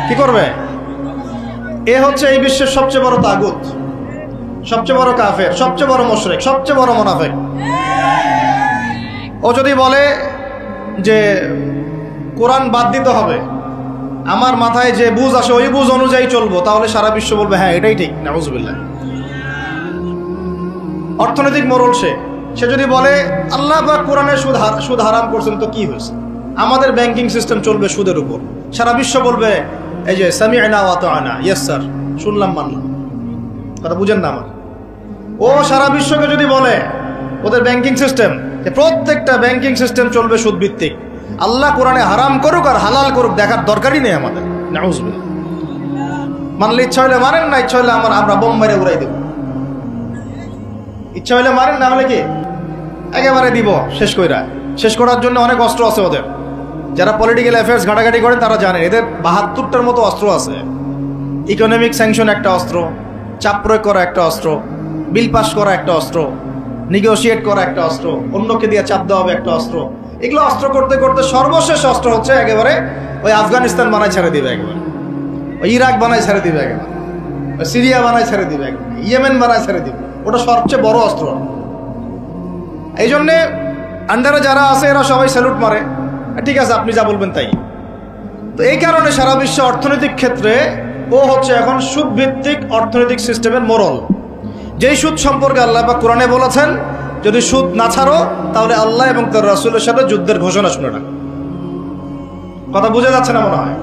কি করবে? এ হচ্ছে এই বিশ্বের সবচেয়ে বড় তাগুত, সবচেয়ে বড় কাফের, সবচেয়ে বড় মুশরিক, সবচেয়ে বড় মুনাফিক। ও যদি বলে যে কোরআন বাদ দিতে হবে, আমার মাথায় যে বুঝ আসে ওই বুঝ অনুযায়ী চলবো, তাহলে সারা বিশ্ব বলবে হ্যাঁ এটাই ঠিক। নাউজুবিল্লাহ। অর্থনৈতিক মোড়ল সে যদি বলে আল্লাহ পাক কোরআনে সুদ হারাম করছেন, তো কি হয়েছে? আমাদের ব্যাংকিং সিস্টেম চলবে সুদের উপর, সারা বিশ্ব বলবে এই যে সামি'না ওয়া আতা'না, ইয়েস স্যার, শুনলাম মানলাম। কথা বুঝেন না আমার? ও সারা বিশ্বকে যদি বলে ওদের ব্যাংকিং সিস্টেম, প্রত্যেকটা ব্যাংকিং সিস্টেম চলবে সুদ ভিত্তিক, আল্লাহ কোরআনে হারাম করুক আর হালাল করুক দেখার দরকারই নেই আমাদের, নাউজুবিল্লাহ। মানলে ইচ্ছা হইলে মারেন, না ইচ্ছা হইলে আমরা বোম মেরে উড়াই দেব। ইচ্ছা হইলে মারেন, না হলে কি একেবারে দিব শেষ করার জন্য অনেক অস্ত্র আছে ওদের। যারা পলিটিক্যাল অ্যাফেয়ার্স ঘাটাঘাটি করেন তারা জানেন এদের 72টার মতো অস্ত্র আছে। ইকোনমিক স্যাংশন একটা অস্ত্র, চাপ প্রয়োগ করা একটা অস্ত্র, বিল পাস করা একটা অস্ত্র, নেগোশিয়েট করা একটা অস্ত্র, অন্যকে দিয়ে চাপ দেওয়া হবে একটা অস্ত্র। এগুলো অস্ত্র করতে করতে সর্বশেষ অস্ত্র হচ্ছে একেবারে ওই আফগানিস্তান বানায় ছেড়ে দিবে, একেবারে ওই ইরাক বানায় ছেড়ে দিবে, একেবারে ওই সিরিয়া বানায় ছেড়ে দিবে, একেবারে ইয়েমেন বানায় ছেড়ে দিবে। ওটা সবচেয়ে বড় অস্ত্র। এই জন্যে আন্ডারে যারা আছে এরা সবাই স্যালুট মারে, ঠিক আছে আপনি যা বলবেন তাই। তো এই কারণে সারা বিশ্ব অর্থনৈতিক ক্ষেত্রে ও হচ্ছে এখন সুদভিত্তিক অর্থনৈতিক সিস্টেমের মোড়ল। যেই সুদ সম্পর্কে আল্লাহ পাক কোরআনে বলেছেন যদি সুদ না ছাড়ো তাহলে আল্লাহ এবং তার রাসূলের সাথে যুদ্ধের ঘোষণা শুনে রাখ। কথা বুঝে যাচ্ছে না মনে হয়?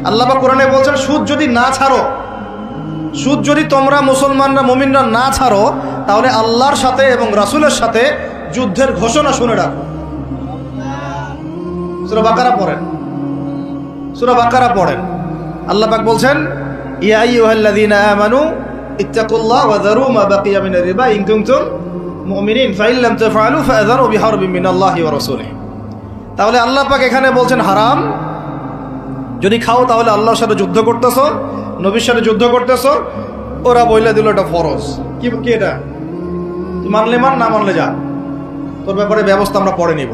আল্লাহ পাক কোরআনে বলছেন সুদ যদি না ছাড়ো, সুদ যদি তোমরা মুসলমানরা মুমিনরা না ছাড়ো তাহলে আল্লাহর সাথে এবং রাসূলের সাথে যুদ্ধের ঘোষণা শুনে রাখো। সূরা বাকারা পড়েন, সূরা বাকারা পড়েন। আল্লাহ পাক বলছেন ইয়া আইয়ুহাল্লাযীনা আমানু ইত্তাকুল্লাহ ওয়া যারু মা বাকিয়া মিনার রিবা ইন কুনতুম মুমিনিন ফাইন লাম তাফআলু ফাআযানু বিহারবিন মিনাল্লাহি ওয়া রাসূলিহি। তাহলে আল্লাহ পাক এখানে বলছেন হারাম, যদি খাও তাহলে আল্লাহর সাথে যুদ্ধ করতেছো, নবীর সাথে যুদ্ধ করতেছো। ওরা বইলা দিল এটা ফরজ। কি এটা? তুই মানলে মান, না মানলে যা, তোর ব্যাপারে ব্যবস্থা আমরা পরে নিব।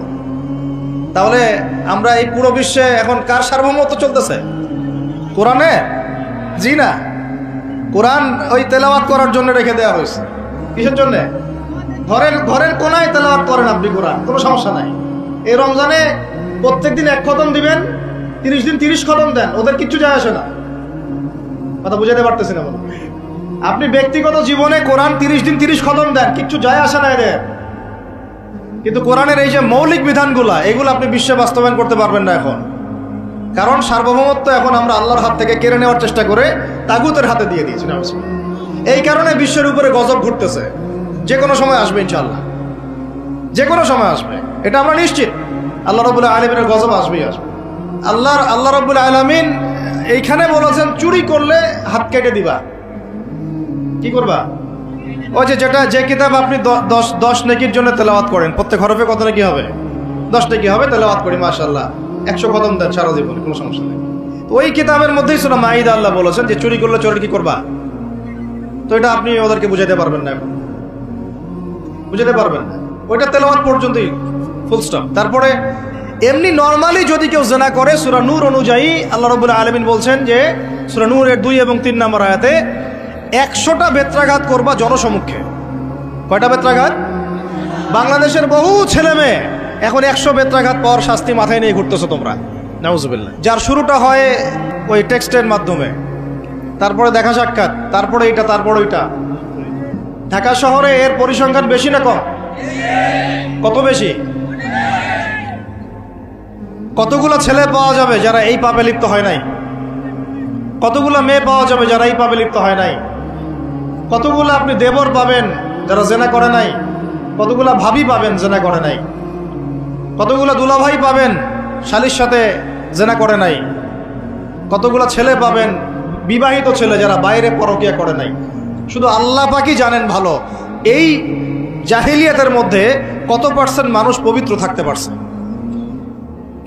তাহলে আমরা এই পুরো বিশ্বে এখন কার সার্বভৌমত্ব চলতেছে? কোরআনে? জি না, কোরআন ওই তেলাওয়াত করার জন্য রেখে দেওয়া হয়েছে। কিসের জন্য? ঘরের কোনায় তেলাওয়াত করেন আপনি কোরআন, কোনো সমস্যা নাই। এই রমজানে প্রত্যেকদিন 1 খতম দিবেন, 30 দিন 30 খতম দেন, ওদের কিচ্ছু যায় আসে না। কথা বুঝাতে পারতেছি না? আপনি ব্যক্তিগত জীবনে কোরআন 30 দিন 30 খতম দেন, কিচ্ছু যায় আসে না এদের। কিন্তু কোরআনের এই যে মৌলিক বিধানগুলা, এগুলো আপনি বিশ্বে বাস্তবায়ন করতে পারবেন না এখন। কারণ সার্বভৌমত্ব এখন আমরা আল্লাহর হাত থেকে কেড়ে নেওয়ার চেষ্টা করে তাগুতের হাতে দিয়ে দিয়েছি। এই কারণে বিশ্বের উপরে গজব ঘটতেছে। যে কোনো সময় আসবে ইনশাআল্লাহ, যে কোনো সময় আসবে, এটা আমরা নিশ্চিত। আল্লাহ রাব্বুল আলামিনের গজব আসবেই আসবে। আল্লাহ রাব্বুল আলামিন এইখানে বলেছেন চুরি করলে হাত কেটে দিবা। কি করবা? ওই যে কিতাব আপনি 10 নেকির জন্য তেলাওয়াত করেন, প্রত্যেক হরফে কত নেকি হবে? 10 নেকি হবে। তেলাওয়াত করি মাশাআল্লাহ, 100 খতম দেন সারা জীবনে, কোনো সমস্যা নেই। তো ওই কিতাবের মধ্যেই সূরা মাইদা আল্লাহ বলেছেন যে চুরি করলে চোরের কি করবা। তো এটা আপনি ওদেরকে বুঝাতে পারবেন না, এখন বুঝাতে পারবেন না। ওইটা তেলাওয়াত পর্যন্তই, ফুল স্টপ। তারপরে এমনি নরমালি যদি কেউ জিনা করে, সূরা নূর অনুযায়ী আল্লাহ রাব্বুল আলামিন বলছেন যে সূরা নূরের 2 এবং 3 নম্বর আয়াতে 100টা বেত্রাঘাত করবা জনসমক্ষে। কয়টা বেত্রাঘাত? বাংলাদেশের বহু ছেলে মেয়ে এখন 100 বেত্রাঘাত পাওয়ার শাস্তি মাথায় নিয়ে ঘুরতেছো তোমরা, নাউজুবিল্লাহ। যার শুরুটা হয় ওই টেক্সটের মাধ্যমে, তারপরে দেখা সাক্ষাৎ, তারপরে এটা, তারপরে ওইটা। ঢাকা শহরে এর পরিসংখ্যান বেশি না কম? কত বেশি? কতগুলো ছেলে পাওয়া যাবে যারা এই পাপে লিপ্ত হয় নাই? কতগুলো মেয়ে পাওয়া যাবে যারা এই পাপে লিপ্ত হয় নাই? কতগুলো আপনি দেবর পাবেন যারা জেনা করে নাই? কতগুলো ভাবি পাবেন জেনা করে নাই? কতগুলো দুলাভাই পাবেন শালীর সাথে জেনা করে নাই? কতগুলো ছেলে পাবেন বিবাহিত ছেলে যারা বাইরে পরকিয়া করে নাই? শুধু আল্লাহ পাকই জানেন ভালো এই জাহিলিয়াতের মধ্যে কত পার্সেন্ট মানুষ পবিত্র থাকতে পারছে।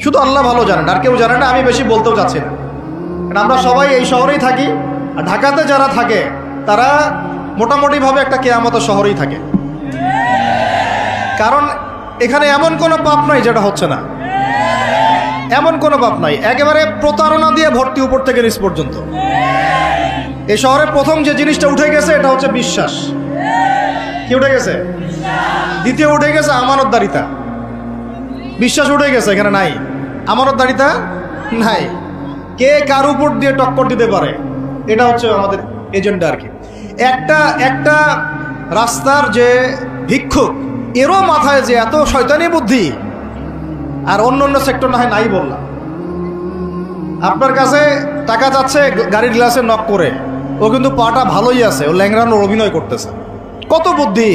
শুধু আল্লাহ ভালো জানেন, আর কেউ জানে না। আমি বেশি বলতেও যাচ্ছি না, কারণ আমরা সবাই এই শহরেই থাকি। আর ঢাকাতে যারা থাকে তারা মোটামুটিভাবে একটা কেয়ামতের শহরেই থাকে, কারণ এখানে এমন কোনো পাপ নাই যেটা হচ্ছে না, এমন কোনো পাপ নাই। একেবারে প্রতারণা দিয়ে ভর্তি উপর থেকে নিচ পর্যন্ত। এই শহরে প্রথম যে জিনিসটা উঠে গেছে এটা হচ্ছে বিশ্বাস। কি উঠে গেছে? দ্বিতীয় উঠে গেছে আমানতদারিতা। বিশ্বাস উঠে গেছে, এখানে নাই। আমানতদারিতা নাই। কে কার উপর দিয়ে টক্কর দিতে পারে এটা হচ্ছে আমাদের এজেন্ডা আর কি। একটা রাস্তার যে ভিক্ষুক, এরও মাথায় যে এত শয়তানি বুদ্ধি, আর অন্য অন্য সেক্টর না হয় নাই বললাম। আপনার কাছে টাকা যাচ্ছে গাড়ির গ্লাসে নক করে, ও কিন্তু পাটা ভালোই আছে, ও ল্যাংড়ানোর অভিনয় করতেছে। কত বুদ্ধি!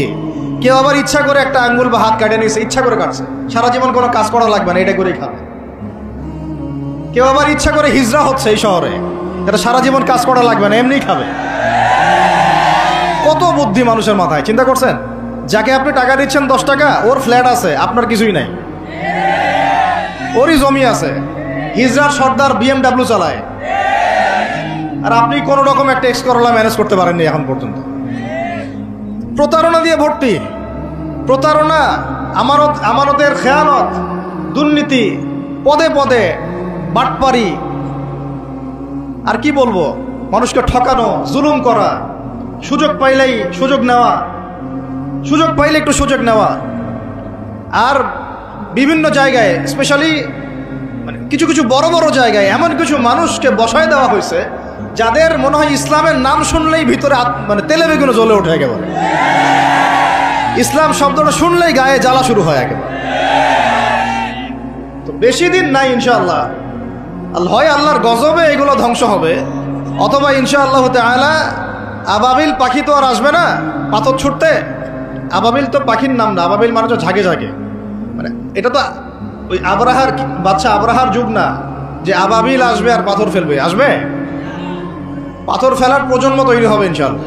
কেউ আবার ইচ্ছা করে একটা আঙ্গুল বা হাত কাটে নিয়েছে, ইচ্ছা করে কাটছে, সারা জীবন কোনো কাজ করা লাগবে না, এটা করেই খাবে। কেউ আবার ইচ্ছা করে হিজড়া হচ্ছে এই শহরে, এটা সারা জীবন কাজ করা লাগবে না, এমনিই খাবে। কত বুদ্ধি মানুষের মাথায়! চিন্তা করছেন? যাকে আপনি টাকা দিচ্ছেন 10 টাকা, ওর ফ্ল্যাট আছে, আপনার কিছুই নাই, ওরই জমি আছে। হিজড়ার সর্দার BMW চালায়, আর আপনি কোনো রকম একটা এক্স করলা ম্যানেজ করতে পারেননি এখন পর্যন্ত। প্রতারণা দিয়ে ভর্তি, প্রতারণা, আমানতের খেয়ানত, দুর্নীতি, পদে পদে বাটপারি, আর কি বলবো, মানুষকে ঠকানো, জুলুম করা, সুযোগ পাইলেই সুযোগ নেওয়া, সুযোগ পাইলে একটু সুযোগ নেওয়া। আর বিভিন্ন জায়গায়, স্পেশালি মানে কিছু কিছু বড় বড় জায়গায় এমন কিছু মানুষকে বসায় দেওয়া হয়েছে যাদের মনে হয় ইসলামের নাম শুনলেই ভিতরে মানে তেলে বেগুনে জ্বলে ওঠে একেবারে। ইসলাম শব্দটা শুনলেই গায়ে জ্বালা শুরু হয় একেবারে। তো বেশি দিন নাই ইনশাআল্লাহ, হয় আল্লাহর গজবে এগুলো ধ্বংস হবে, অথবা ইনশাআল্লাহ তাআলা আবাবিল পাখি তো আর আসবে না পাথর ছুটতে। আবাবিল তো পাখির নাম না, আবাবিল মানে তো ঝাঁকে ঝাঁকে, মানে এটা তো ওই আবরাহার বাচ্চা আবরাহার যুগ না যে আবাবিল আসবে আর পাথর ফেলবে। আসবে, পাথর ফেলার প্রজন্ম তৈরি হবে ইনশাআল্লাহ।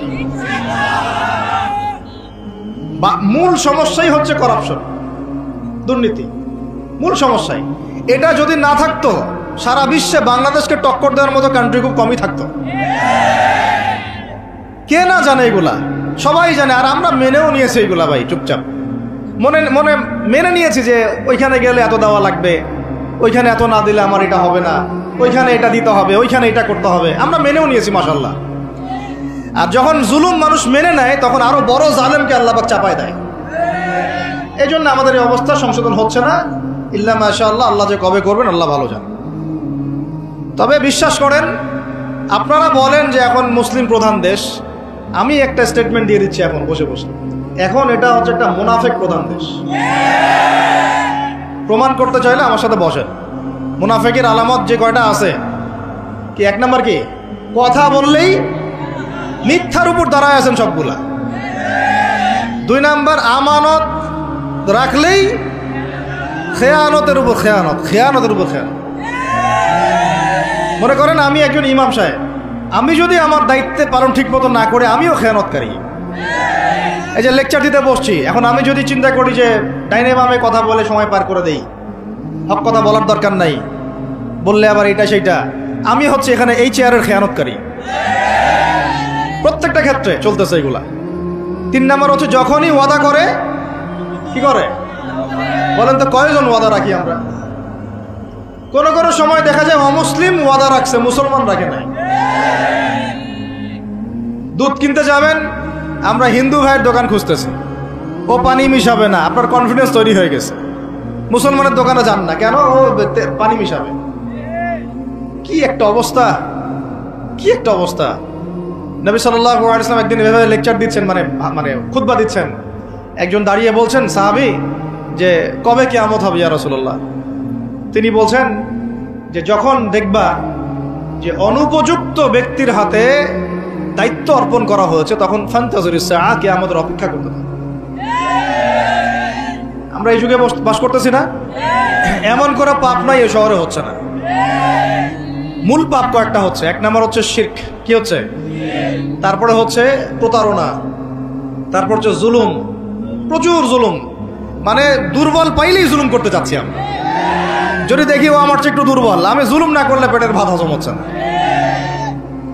মূল সমস্যাই হচ্ছে করাপশন, দুর্নীতি, মূল সমস্যাই। এটা যদি না থাকতো সারা বিশ্বে বাংলাদেশকে টক্কর দেওয়ার মতো কান্ট্রি খুব কমই থাকতো। কে না জানে এগুলা? সবাই জানে, আর আমরা মেনেও নিয়েছি এগুলা ভাই, চুপচাপ মনে মনে মেনে নিয়েছি যে ওইখানে গেলে এত দেওয়া লাগবে, ওইখানে এত না দিলে আমার এটা হবে না, ওইখানে এটা দিতে হবে, ওইখানে এটা করতে হবে, আমরা মেনেও নিয়েছি মাশাআল্লাহ। আর যখন জুলুম মানুষ মেনে নেয় তখন আরো বড় জালেমকে আল্লাহ পাক চাপায় দেয়। এই জন্য আমাদের এই অবস্থা সংশোধন হচ্ছে না, ইল্লা মাশাআল্লাহ। আল্লাহ যে কবে করবেন আল্লাহ ভালো জানেন। তবে বিশ্বাস করেন, আপনারা বলেন যে এখন মুসলিম প্রধান দেশ, আমি একটা স্টেটমেন্ট দিয়ে দিচ্ছি এখন বসে বসে, এখন এটা হচ্ছে একটা মুনাফেক প্রধান দেশ। প্রমাণ করতে চাইলে আমার সাথে বসেন। মুনাফেকের আলামত যে কয়টা আছে, কি 1 নাম্বার কি? কথা বললেই মিথ্যার উপর দাঁড়ায় আছেন সবগুলা। 2 নাম্বার, আমানত রাখলেই খেয়ানতের উপর খেয়ানত, খেয়ানতের উপর খেয়ানত। মনে করেন আমি একজন ইমাম সাহেব, আমি যদি আমার দায়িত্বে পালন ঠিক মতো না করে আমিও খেয়ানতকারী। এই যে লেকচার দিতে বসছি, এখন আমি যদি চিন্তা করি যে ডাইনে বামে কথা বলে সময় পার করে দেই, হক কথা বলার দরকার নাই, বললে আবার এটা সেইটা, আমি হচ্ছে এখানে এই চেয়ারের খেয়ানতকারী। প্রত্যেকটা ক্ষেত্রে চলতেছে এগুলা। 3 নাম্বার হচ্ছে যখনই ওয়াদা করে কি করে বলেন তো? কয়জন ওয়াদা রাখি আমরা? কোন কোন সময় দেখা যায় অমুসলিম ওয়াদা রাখছে, মুসলমান রাখে নাই। দুধ কিনতে যাবেন, আমরা হিন্দু ভাইয়ের দোকান খুঁজতেছি, ও পানি মিশাবে না, আপনার কনফিডেন্স তৈরি হয়ে গেছে। মুসলমানের দোকানে যান না কেন? ও পানি মিশাবে। কি একটা অবস্থা, কি একটা অবস্থা! নবী সাল্লাল্লাহু আলাইহি ওয়াসাল্লাম একদিন এভাবে লেকচার দিচ্ছেন, মানে খুতবা দিচ্ছেন। একজন দাঁড়িয়ে বলছেন, সাহাবী, যে কবে কিয়ামত হবে ইয়া রাসূলুল্লাহ? তিনি বলছেন যে যখন দেখবা যে অনুপযুক্ত ব্যক্তির হাতে দায়িত্ব অর্পণ করা হয়েছে, তখন ফান্তাযিরিস সাআ, কিয়ামতের অপেক্ষা করতে থাকো। আমরা এই যুগে বাস করতেছি না? এমন করে পাপ নাই এই শহরে হচ্ছে না। মূল পাপ কয়েকটা হচ্ছে। এক নাম্বার হচ্ছে শিরক। কি হচ্ছে? তারপরে হচ্ছে প্রতারণা, তারপর হচ্ছে জুলুম, প্রচুর জুলুম, মানে দুর্বল পাইলেই জুলুম করতে চাচ্ছি আমরা। যদি দেখি ও আমার চেয়ে একটু দুর্বল, আমি জুলুম না করলে পেটের ভাত হজম হচ্ছে না।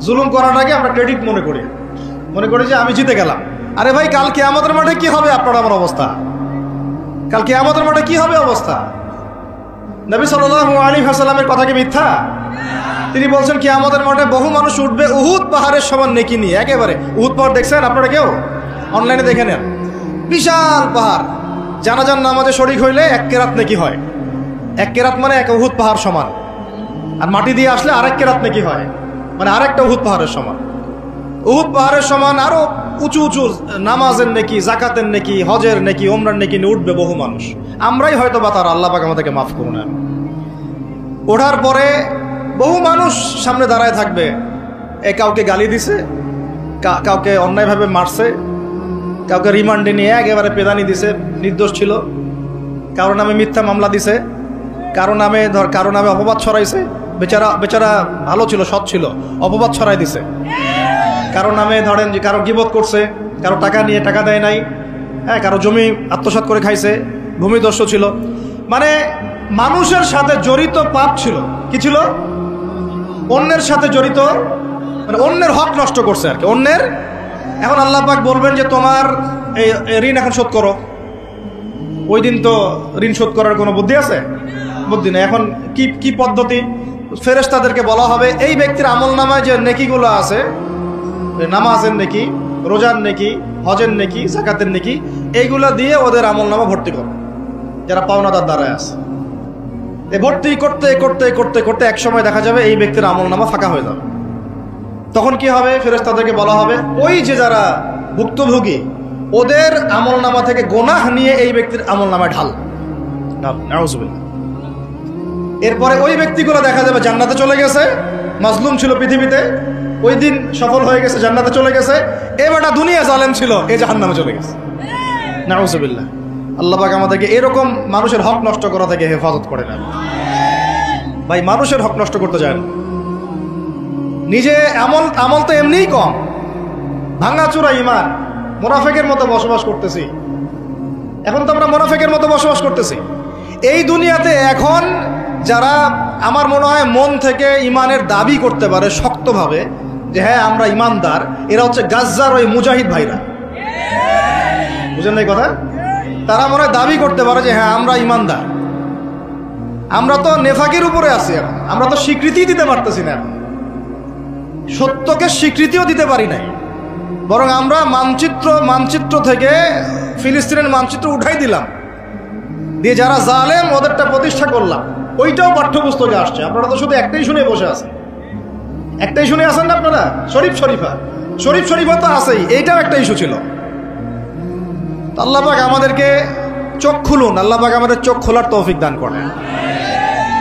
জুলুম করাটাকে আমরা ক্রেডিট মনে করি যে আমি জিতে গেলাম। আরে ভাই, কাল কিয়ামতের মাঠে কি হবে আপনার আমার অবস্থা? কাল কিয়ামতের মাঠে কি হবে অবস্থা? নবী সাল্লাল্লাহু আলাইহি ওয়াসাল্লামের কথা কি মিথ্যা? তিনি বলছেন কিয়ামতের মাঠে বহু মানুষ উঠবে উহুদ পাহাড়ের সমান নেকি নিয়ে। একেবারে উহুদ পাহাড় দেখছেন আপনারা? কেউ অনলাইনে দেখে নেন। বিশাল পাহাড়। জানাজার নামাজে শরীক হইলে 1 কেরাত নেকি হয়। 1 কেরাত মানে 1 উহুদ পাহাড় সমান। আর মাটি দিয়ে আসলে আরেক কেরাত নেকি হয়, মানে আরেকটা উহুদ পাহাড়ের সমান। উহুদ পাহাড়ের সমান আরো উঁচু উঁচু নামাজের নেকি, জাকাতের নেকি, হজের নেকি, ওমরার নেকি নিয়ে উঠবে বহু মানুষ। আমরাই হয়তো বা তার, আল্লাহ পাক আমাদেরকে মাফ করুন। ওঠার পরে বহু মানুষ সামনে দাঁড়ায় থাকবে। কাউকে গালি দিছে, কাউকে অন্যায়ভাবে মারছে, কাউকে রিমান্ডে নিয়ে একেবারে পেদানি দিছে, নির্দোষ ছিল। কারো নামে মিথ্যা মামলা দিছে, কারো নামে অপবাদ ছড়াইছে। বেচারা ভালো ছিল, সৎ ছিল, অপবাদ ছড়াই দিছে। কারো নামে ধরেন যে কারো গীবত করছে, কারো টাকা নিয়ে টাকা দেয় নাই, হ্যাঁ, কারো জমি আত্মসাৎ করে খাইছে, ভূমিদস্যু ছিল। মানে মানুষের সাথে জড়িত পাপ ছিল। কি ছিল? অন্যের সাথে জড়িত, মানে অন্যের হক নষ্ট করছে আর কি, অন্যের। এখন আল্লাহ পাক বলবেন যে তোমার এই ঋণ এখন শোধ করো। ওই দিন তো ঋণ শোধ করার কোনো বুদ্ধি আছে? বুদ্ধি নেই। এখন কি পদ্ধতি? ফেরেশতাদেরকে বলা হবে এই ব্যক্তির আমলনামায় যে নেকিগুলো আছে, নামাজের নেকি, রোজার নেকি, হজের নেকি, যাকাতের নেকি, এইগুলো দিয়ে ওদের আমলনামা ভর্তি করো, যারা পাওনাদার দ্বারায় আছে। এই ভর্তি করতে করতে করতে করতে এক সময় দেখা যাবে এই ব্যক্তির আমলনামা ফাঁকা হয়ে যাবে। তখন কি হবে? ফেরেশতাদেরকে বলা হবে ওই যে যারা ভুক্তভোগী, ওদের আমলনামা থেকে গোনাহ নিয়ে এই ব্যক্তির আমলনামায় ঢাল। নাউযুবিল্লাহ। এরপরে ওই ব্যক্তিগুলো দেখা যাবে জান্নাতে চলে গেছে, মাজলুম ছিল পৃথিবীতে, ওই দিন সফল হয়ে গেছে, জান্নাতে চলে গেছে। এবারটা দুনিয়া জালেম ছিল, এই জাহান্নামে চলে গেছে। নাউযুবিল্লাহ। আল্লাহ পাক আমাদেরকে এরকম মানুষের হক নষ্ট করা থেকে হেফাজত করে না। ভাই, মানুষের হক নষ্ট করতে যায় না। নিজে আমল তো এমনিই কম, ভাঙাচোরা ইমান, মুনাফিকের মতো বসবাস করতেছি। এখন তো আমরা মুনাফিকের মতো বসবাস করতেছি এই দুনিয়াতে। এখন যারা আমার মনে হয় মন থেকে ইমানের দাবি করতে পারে শক্তভাবে যে হ্যাঁ আমরা ইমানদার, এরা হচ্ছে গাজ্জার ওই মুজাহিদ ভাইরা। বুঝেন না এই কথা? তারা মনে হয় দাবি করতে পারে যে হ্যাঁ আমরা ইমানদার। আমরা তো নেফাকের উপরে আছি, আমরা তো স্বীকৃতি দিতে পারতেছি না, সত্যকে স্বীকৃতিও দিতে পারি নাই। বরং আমরা মানচিত্র থেকে ফিলিস্তিনের মানচিত্র উঠাই দিলাম, দিয়ে যারা জালেম ওদেরটা প্রতিষ্ঠা করলাম। ওইটাও পাঠ্যপুস্তকে আসছে। আপনারা তো শুধু একটাই শুনে বসে আছেন, একটাই শুনে আছেন না আপনারা? শরীফ শরীফা তো আছেই, এইটাও একটা ইস্যু ছিল। আল্লাহ পাক আমাদেরকে চোখ খুলুন, আল্লাহ পাক আমাদের চোখ খোলার তৌফিক দান করেন।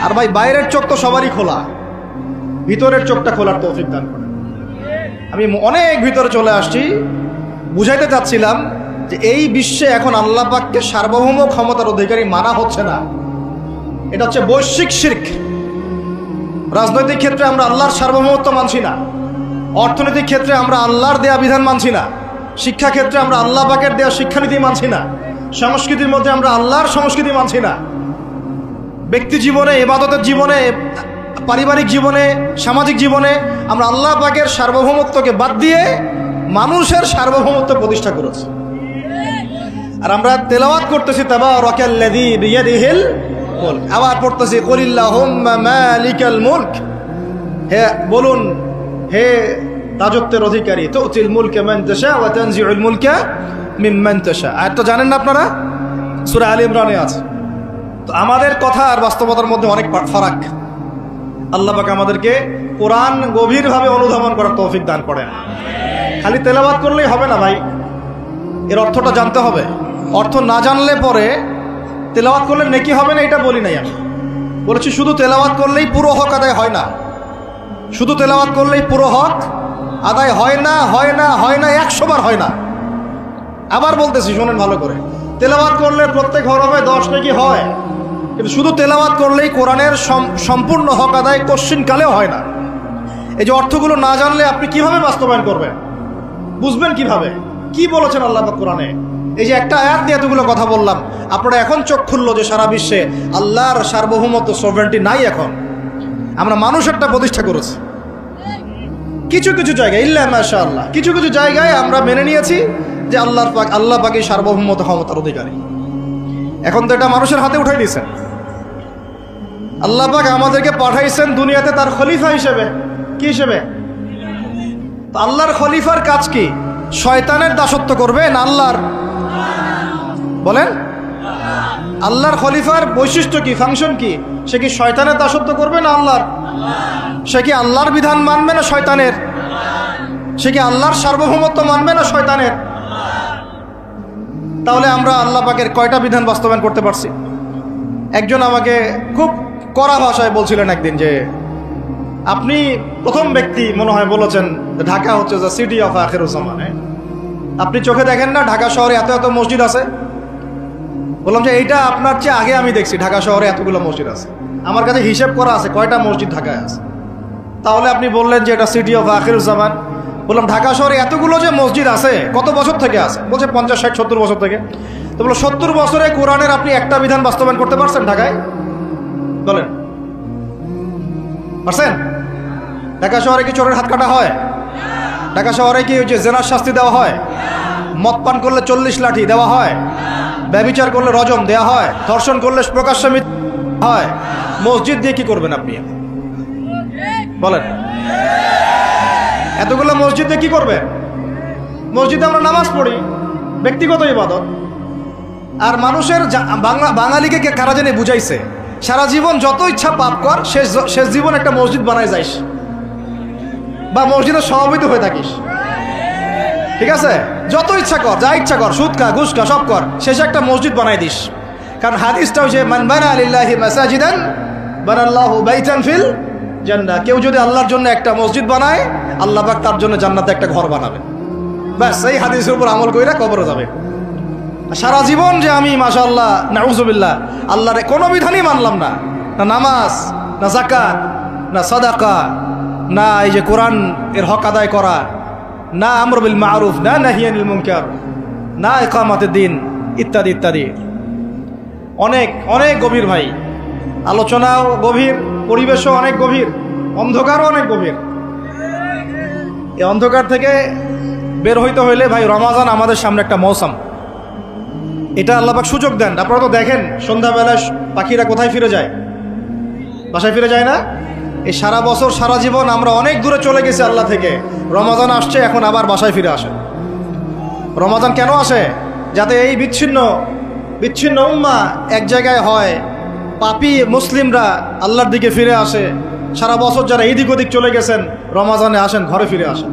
আর ভাই, বাইরের চোখ তো সবারই খোলা, ভিতরের চোখটা খোলার তৌফিক দান করেন। আমি অনেক ভিতরে চলে আসছি, বুঝাইতে চাচ্ছিলাম যে এই বিশ্বে এখন আল্লাহ পাককে সার্বভৌম ক্ষমতার অধিকারী মানা হচ্ছে না। এটা হচ্ছে বৈশ্বিক শিরক। রাজনৈতিক ক্ষেত্রে আমরা আল্লাহর সার্বভৌমত্ব মানছি না, অর্থনৈতিক ক্ষেত্রে আমরা আল্লাহর দেয়া বিধান মানছি না, শিক্ষা ক্ষেত্রে আমরা আল্লাহ পাকের দেয়া শিক্ষানীতি মানছি না, সংস্কৃতির মধ্যে আমরা আল্লাহর সংস্কৃতি মানছি না, ব্যক্তি জীবনে, ইবাদতের জীবনে, পারিবারিক জীবনে, সামাজিক জীবনে আমরা আল্লাহ পাকের সার্বভৌমত্বকে বাদ দিয়ে মানুষের সার্বভৌমত্ব প্রতিষ্ঠা করেছি। আর আমরা তেলাওয়াত করতেছি তাবারাকাল্লাযী বিয়াদিহিল মুলক, আবার পড়তেছি কুলিল্লাহুম্মা মালিকাল মুলক, হে বলুন হে রাজত্বের অধিকারী, তুতিল মুলকা মান তাশা ওয়া তানজিউল মুলকা মিম্মান তাশা। আর তো জানেন না আপনারা, সূরা আলে ইমরানে আছে। তো আমাদের কথা আর বাস্তবতার মধ্যে অনেক ফারাক। আল্লাহ পাক আমাদেরকে কোরআন গভীরভাবে অনুধাবন করার তৌফিক দান করেন। খালি তেলাওয়াত করলেই হবে না ভাই, এর অর্থটা জানতে হবে। অর্থ না জানলে পরে তেলাওয়াত করলে নেকি হবে না এটা বলি নাই আমি, বলেছি শুধু তেলাওয়াত করলেই পুরো হক আদায় হয় না, শুধু তেলাওয়াত করলেই পুরো হক আদায় হয় না, হয় না, হয় না, 100 বার হয় না। আবার বলতেছি শোনেন ভালো করে, তেলাওয়াত করলে প্রত্যেক হরফে 10 নেকি হয়, কিন্তু শুধু তেলাওয়াত করলেই কোরআনের সম্পূর্ণ হক আদায় কোশ্চিনকালেও হয় না। এই যে অর্থগুলো না জানলে আপনি কিভাবে বাস্তবায়ন করবেন, বুঝবেন কিভাবে, কি বলেছেন আল্লাহ পাক কোরআনে? এই যে একটা আয়াত নিয়ে এতগুলো কথা বললাম, আপনারা এখন চোখ খুললো যে সারা বিশ্বে আল্লাহর সার্বভৌমত্ব সভরেন্টি নাই। এখন আমরা মানুষ একটা প্রতিষ্ঠা করেছি কিছু কিছু জায়গায়, ইল্লা মাশাআল্লাহ, কিছু কিছু জায়গায় আমরা মেনে নিয়েছি যে আল্লাহ পাকই সার্বভৌমত্ব ক্ষমতার অধিকারী। এখন তো এটা মানুষের হাতে উঠাই দিয়েছেন। আল্লাহ পাক আমাদেরকে পাঠাইছেন দুনিয়াতে তার খলিফা হিসেবে। কি হিসেবে? আল্লাহর খলিফার কাজ কি? শয়তানের দাসত্ব করবে না আল্লাহর? বলেন, আল্লাহর খলিফার বৈশিষ্ট্য কি, ফাংশন কি? সে কি শয়তানের দাসত্ব করবে না আল্লাহর? সে কি আল্লাহর বিধান মানবে না শয়তানের? সে কি আল্লাহর সার্বভৌমত্ব মানবে না শয়তানের? তাহলে আমরা আল্লাহ পাকের কয়টা বিধান বাস্তবায়ন করতে পারছি? একজন আমাকে খুব কড়া ভাষায় বলছিলেন একদিন যে আপনি প্রথম ব্যক্তি মনে হয় বলেছেন ঢাকা হচ্ছে দ্য সিটি অফ আখিরুজ্জামান। আপনি চোখে দেখেন না ঢাকা শহরে এত এত মসজিদ আছে? বললাম যে এইটা আপনার চেয়ে আগে আমি দেখছি ঢাকা শহরে এতগুলো মসজিদ আছে, আমার কাছে হিসেব করা আছে কয়টা মসজিদ ঢাকায় আছে। তাহলে আপনি বললেন যে এটা সিটি অফ আখিরুজ্জামান। বললাম ঢাকা শহরে এতগুলো যে মসজিদ আছে কত বছর থেকে আছে? বলছে 50, 60, 70 বছর থেকে। তো বলো 70 বছরে কোরআনের আপনি একটা বিধান বাস্তবায়ন করতে পারছেন ঢাকায়? বলেন, পারছেন? ঢাকা শহরে কি চোরের হাত কাটা হয়? ঢাকা শহরে কি ওই যে জেনার শাস্তি দেওয়া হয়? মদ পান করলে 40 লাঠি দেওয়া হয়? ব্যভিচার করলে রজম দেওয়া হয়? ধর্ষণ করলে প্রকাশ্যে মৃত্যু হয়? মসজিদ দিয়ে কি করবেন আপনি? বলেন, এতগুলো মসজিদ দিয়ে কি করবেন? মসজিদে আমরা নামাজ পড়ি, ব্যক্তিগত ইবাদত। আর মানুষের বাঙালিকে কারা জানে বুঝাইছে সারা জীবন যত ইচ্ছা পাপ কর, শেষ জীবন একটা মসজিদ বানায় যাইস বা মসজিদের সভাপতি হয়ে থাকিস, ঠিক আছে? যত ইচ্ছা কর, যা ইচ্ছা কর, সুদ খা, ঘুষ খা, সব কর, শেষে একটা মসজিদ বানাই দিস। কারণ হাদিসটা হচ্ছে মান বানা লিল্লাহি মাসাজিদান বানাল্লাহু বাইতান ফিল জান্নাহ। কেউ যদি আল্লাহর জন্য একটা মসজিদ বানায়, আল্লাহ পাক তার জন্য জান্নাতে একটা ঘর বানাবেন। ব্যাস, এই হাদিসের উপর আমল কইরা কবরে যাবে। সারা জীবন যে আমি মাশাআল্লাহ নাউজুবিল্লাহ আল্লাহর কোনো বিধানই মানলাম না, না নামাজ, না যাকাত, না সাদাকা, না এই যে কোরআন এর হক আদায় করা, না আমর বিল মারুফ, না নাহি আনিল মুনকার, না ইকামাতুদ দ্বীন, ইত্যাদি ইত্যাদি। অনেক অনেক গভীর ভাই, আলোচনাও গভীর, পরিবেশও অনেক গভীর, অন্ধকারও অনেক গভীর। এই অন্ধকার থেকে বের হইতে হইলে ভাই রমাজান আমাদের সামনে একটা মৌসুম, এটা আল্লাহ পাক সুযোগ দেন। আপনারা তো দেখেন সন্ধ্যাবেলায় পাখিরা কোথায় ফিরে যায়? বাসায় ফিরে যায় না? এই সারা বছর সারা জীবন আমরা অনেক দূরে চলে গেছি আল্লাহ থেকে, রমাজান আসছে এখন আবার বাসায় ফিরে আসে। রমাজান কেন আসে? যাতে এই বিচ্ছিন্ন উম্মাহ এক জায়গায় হয়, পাপী মুসলিমরা আল্লাহর দিকে ফিরে আসে। সারা বছর যারা এদিক ওদিক চলে গেছেন রমাজানে আসেন, ঘরে ফিরে আসেন।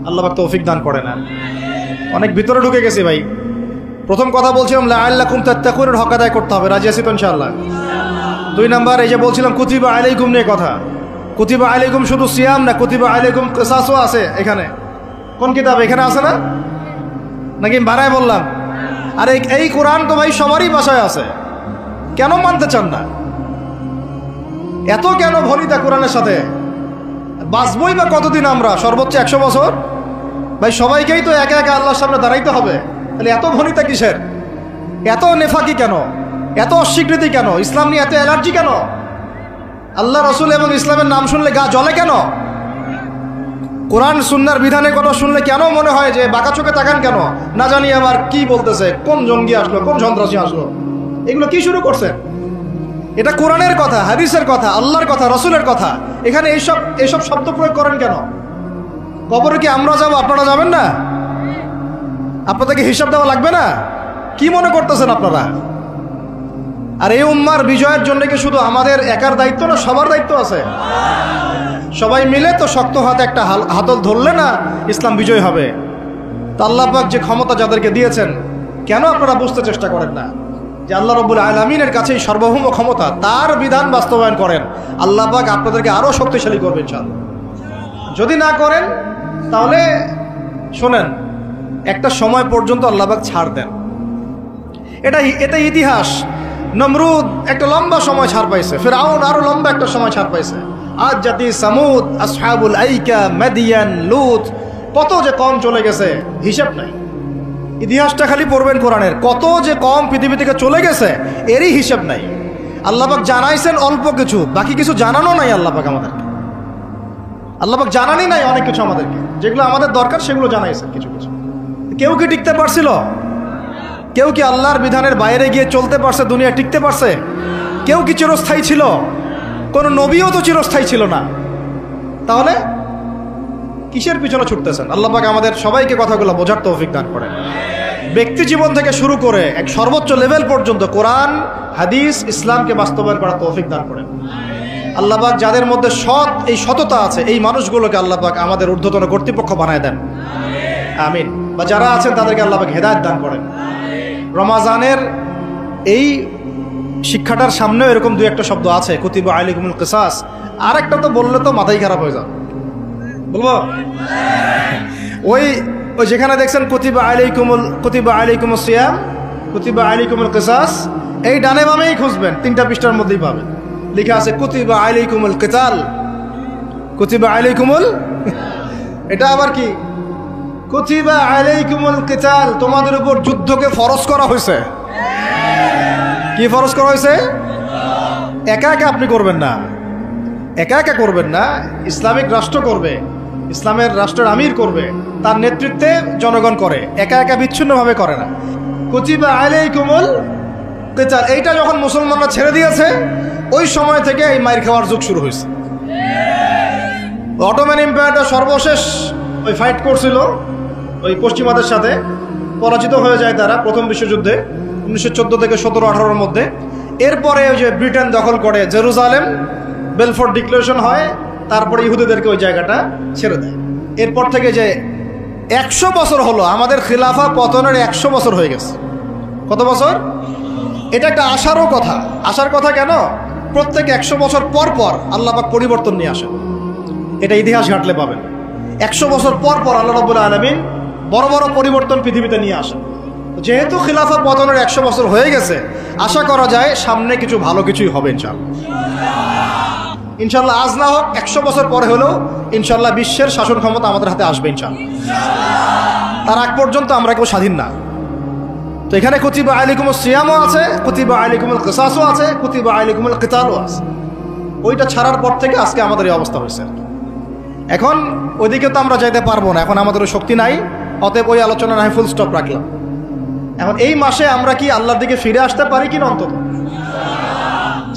আল্লাহ পাক তৌফিক দান করে না। অনেক ভিতরে ঢুকে গেছি ভাই। প্রথম কথা বলছিলাম লাআল্লাকুম তাত্তাকুনের হক আদায় করতে হবে, রাজি আছি তো ইনশাআল্লাহ? 2 নাম্বার এই যে বলছিলাম কুতিবা আলাইকুম নিয়ে কথা। কুতিবা আলাইকুম শুধু সিয়াম না, কুতিবা আলাইকুম কিসাসও আছে এখানে। কোন কিতাব? এখানে আছে না? নাকি বানায় বললাম? আর এই কোরআন তো ভাই সবারই বাসায় আছে, কেন মানতে চান না? এত কেন ভনিতা কোরআনের সাথে? বাঁচবই বা কতদিন আমরা? সর্বোচ্চ 100 বছর। ভাই সবাইকেই তো একা একা আল্লাহর সামনে দাঁড়াইতে হবে, তাহলে এত ভনিতা কিসের? এত নেফাকি কেন? এত অস্বীকৃতি কেন? ইসলাম নিয়ে এত অ্যালার্জি কেন? আল্লাহ রসুল এবং ইসলামের নাম শুনলে গা জ্বলে কেন? কোরআন সুন্নাহর বিধানের কথা শুনলে কেন মনে হয় যে বাঁকা চোখে তাকান কেন? না জানি আবার কি বলতেছে, কোন জঙ্গি আসলো, কোন সন্ত্রাসী আসলো, এগুলো কি শুরু করছে? এটা কোরআনের কথা, হাদিসের কথা, আল্লাহর কথা, রসুলের কথা। এখানে এইসব শব্দ প্রয়োগ করেন কেন? কবরে কি আমরা যাব, আপনারা যাবেন না? আপনাদেরকে হিসাব দেওয়া লাগবে না? কি মনে করতেছেন আপনারা? আর এই উম্মার বিজয়ের জন্য কি শুধু আমাদের একার দায়িত্ব না, সবার দায়িত্ব আছে? সবাই মিলে তো শক্ত হাতে একটা হাতল ধরলে না ইসলাম বিজয় হবে। তো আল্লাহ পাক যে ক্ষমতা যাদেরকে দিয়েছেন, কেন আপনারা বুঝতে চেষ্টা করেন না যে আল্লাহ রাব্বুল আলামিনের কাছেই সার্বভৌম ক্ষমতা, তার বিধান বাস্তবায়ন করেন, আল্লাহ পাক আপনাদেরকে আরও শক্তিশালী করবেন ইনশাআল্লাহ। যদি না করেন তাহলে শোনেন, একটা সময় পর্যন্ত আল্লাহ পাক ছাড় দেন। এটা ইতিহাস। নমরুদ একটা লম্বা সময় ছাড় পাইছে, ফিরআউন আরো লম্বা একটা সময় ছাড় পাইছে, আজ জাতি সামুদ, আসহাবুল আইকা, মাদিয়ান, লুত, কত যে কম চলে গেছে হিসাব নাই। ইতিহাসটা খালি পড়বেন কোরআনের, কত যে কম পৃথিবী থেকে চলে গেছে এরই হিসাব নাই। আল্লাহ পাক জানাইছেন অল্প কিছু, বাকি কিছু জানানো নাই আল্লাহ পাক আমাদেরকে। আল্লাহ পাক জানানি নাই অনেক কিছু আমাদেরকে, যেগুলো আমাদের দরকার সেগুলো জানাইছেন কিছু কিছু। কেউ কি টিকতে পারছিল? কেউ কি আল্লাহর বিধানের বাইরে গিয়ে চলতে পারছে? দুনিয়া টিকতে পারছে? কেউ কি চিরস্থায়ী ছিল? কোনো নবীও তো চিরস্থায়ী ছিল না। তাহলে কিসের পিছনে ছুটতেছেন? আল্লাহ পাক আমাদের সবাইকে কথাগুলো বোঝার তৌফিক দান করেন। ব্যক্তি জীবন থেকে শুরু করে এক সর্বোচ্চ লেভেল পর্যন্ত কোরআন, হাদিস, ইসলামকে বাস্তবায়ন করার তৌফিক দান করেন। আল্লাহ পাক যাদের মধ্যে এই সততা আছে, এই মানুষগুলোকে আল্লাহ পাক আমাদের ঊর্ধ্বতন কর্তৃপক্ষ বানায় দেন, আমিন। বা যারা আছেন তাদেরকে আল্লাহ পাক হেদায়েত দান করেন। রমাজানের এই শিক্ষাটার সামনেও এরকম দুই একটা শব্দ আছে, কুতিবা আলাইকুমুল কিসাস। আর একটা তো বললে তো মাথাই খারাপ হয়ে যাবে, বলবো? ওই যেখানে দেখছেন কুতিবা আলাইকুমুস সিয়াম, কুতিবা আলাইকুমুল কিসাস, এই ডানে বামেই খুঁজবেন, 3টা পৃষ্ঠার মধ্যেই পাবেন। লেখা আছে কুতিবা আলাইকুমুল কিতাল, কুতিবা আলাইকুমুল, এটা আবার কি? কুতিবা আলাইকুমুল কিতাল, তোমাদের উপর যুদ্ধকে ফরজ করা হয়েছে। কি ফরজ করা হয়েছে? একা একা আপনি করবেন না, একা একা করবেন না, ইসলামিক রাষ্ট্র করবে, ইসলামের রাষ্ট্রের আমির করবে, তার নেতৃত্বে জনগণ করে, একা একা বিচ্ছিন্নভাবে করে না। কুতিবা আলাইকুমুল কিতাল, এইটা যখন মুসলমানরা ছেড়ে দিয়েছে ওই সময় থেকে এই মাইর খাওয়ার যুগ শুরু হয়েছে। অটোম্যান এম্পায়ারটা সর্বশেষ ওই ফাইট করছিল ওই পশ্চিমাদের সাথে, পরাজিত হয়ে যায় তারা প্রথম বিশ্বযুদ্ধে 1914 থেকে 17-18-র মধ্যে। এরপরে ওই যে ব্রিটেন দখল করে জেরুজালেম, বেলফোর্ট ডিক্লারেশন হয়, তারপরে ইহুদিদেরকে ওই জায়গাটা ছেড়ে দেয়। এরপর থেকে যে 100 বছর হলো, আমাদের খিলাফা পতনের 100 বছর হয়ে গেছে। কত বছর? এটা একটা আশারও কথা। আশার কথা কেন? প্রত্যেক 100 বছর পর পর আল্লাহ পাক পরিবর্তন নিয়ে আসেন, এটা ইতিহাস ঘাটলে পাবেন। 100 বছর পর পর আল্লাহ রাব্বুল আলামিন বড় বড় পরিবর্তন পৃথিবীতে নিয়ে আসেন। যেহেতু খিলাফা পতনের 100 বছর হয়ে গেছে, আশা করা যায় সামনে কিছু ভালো কিছুই হবে ইনশাআল্লাহ। ইনশাআল্লাহ আজ না হোক 100 বছর পরে হলেও ইনশাআল্লাহ বিশ্বের শাসন ক্ষমতা আমাদের হাতে আসবে ইনশাআল্লাহ। তার আগ পর্যন্ত আমরা কেউ স্বাধীন না। তো এখানে কুতিবা আলাইকুমুস সিয়ামও আছে, কুতিবা আলাইকুমুল কিসাসও আছে, কুতিবা আলাইকুমুল কিতালও আছে। ওইটা ছাড়ার পর থেকে আজকে আমাদের এই অবস্থা হয়েছে। এখন ওইদিকে তো আমরা যাইতে পারবো না, এখন আমাদের ওই শক্তি নাই। অতএব ওই আলোচনা না ফুল স্টপ রাখলাম। এখন এই মাসে আমরা কি আল্লাহর দিকে ফিরে আসতে পারি কিনা? অন্তত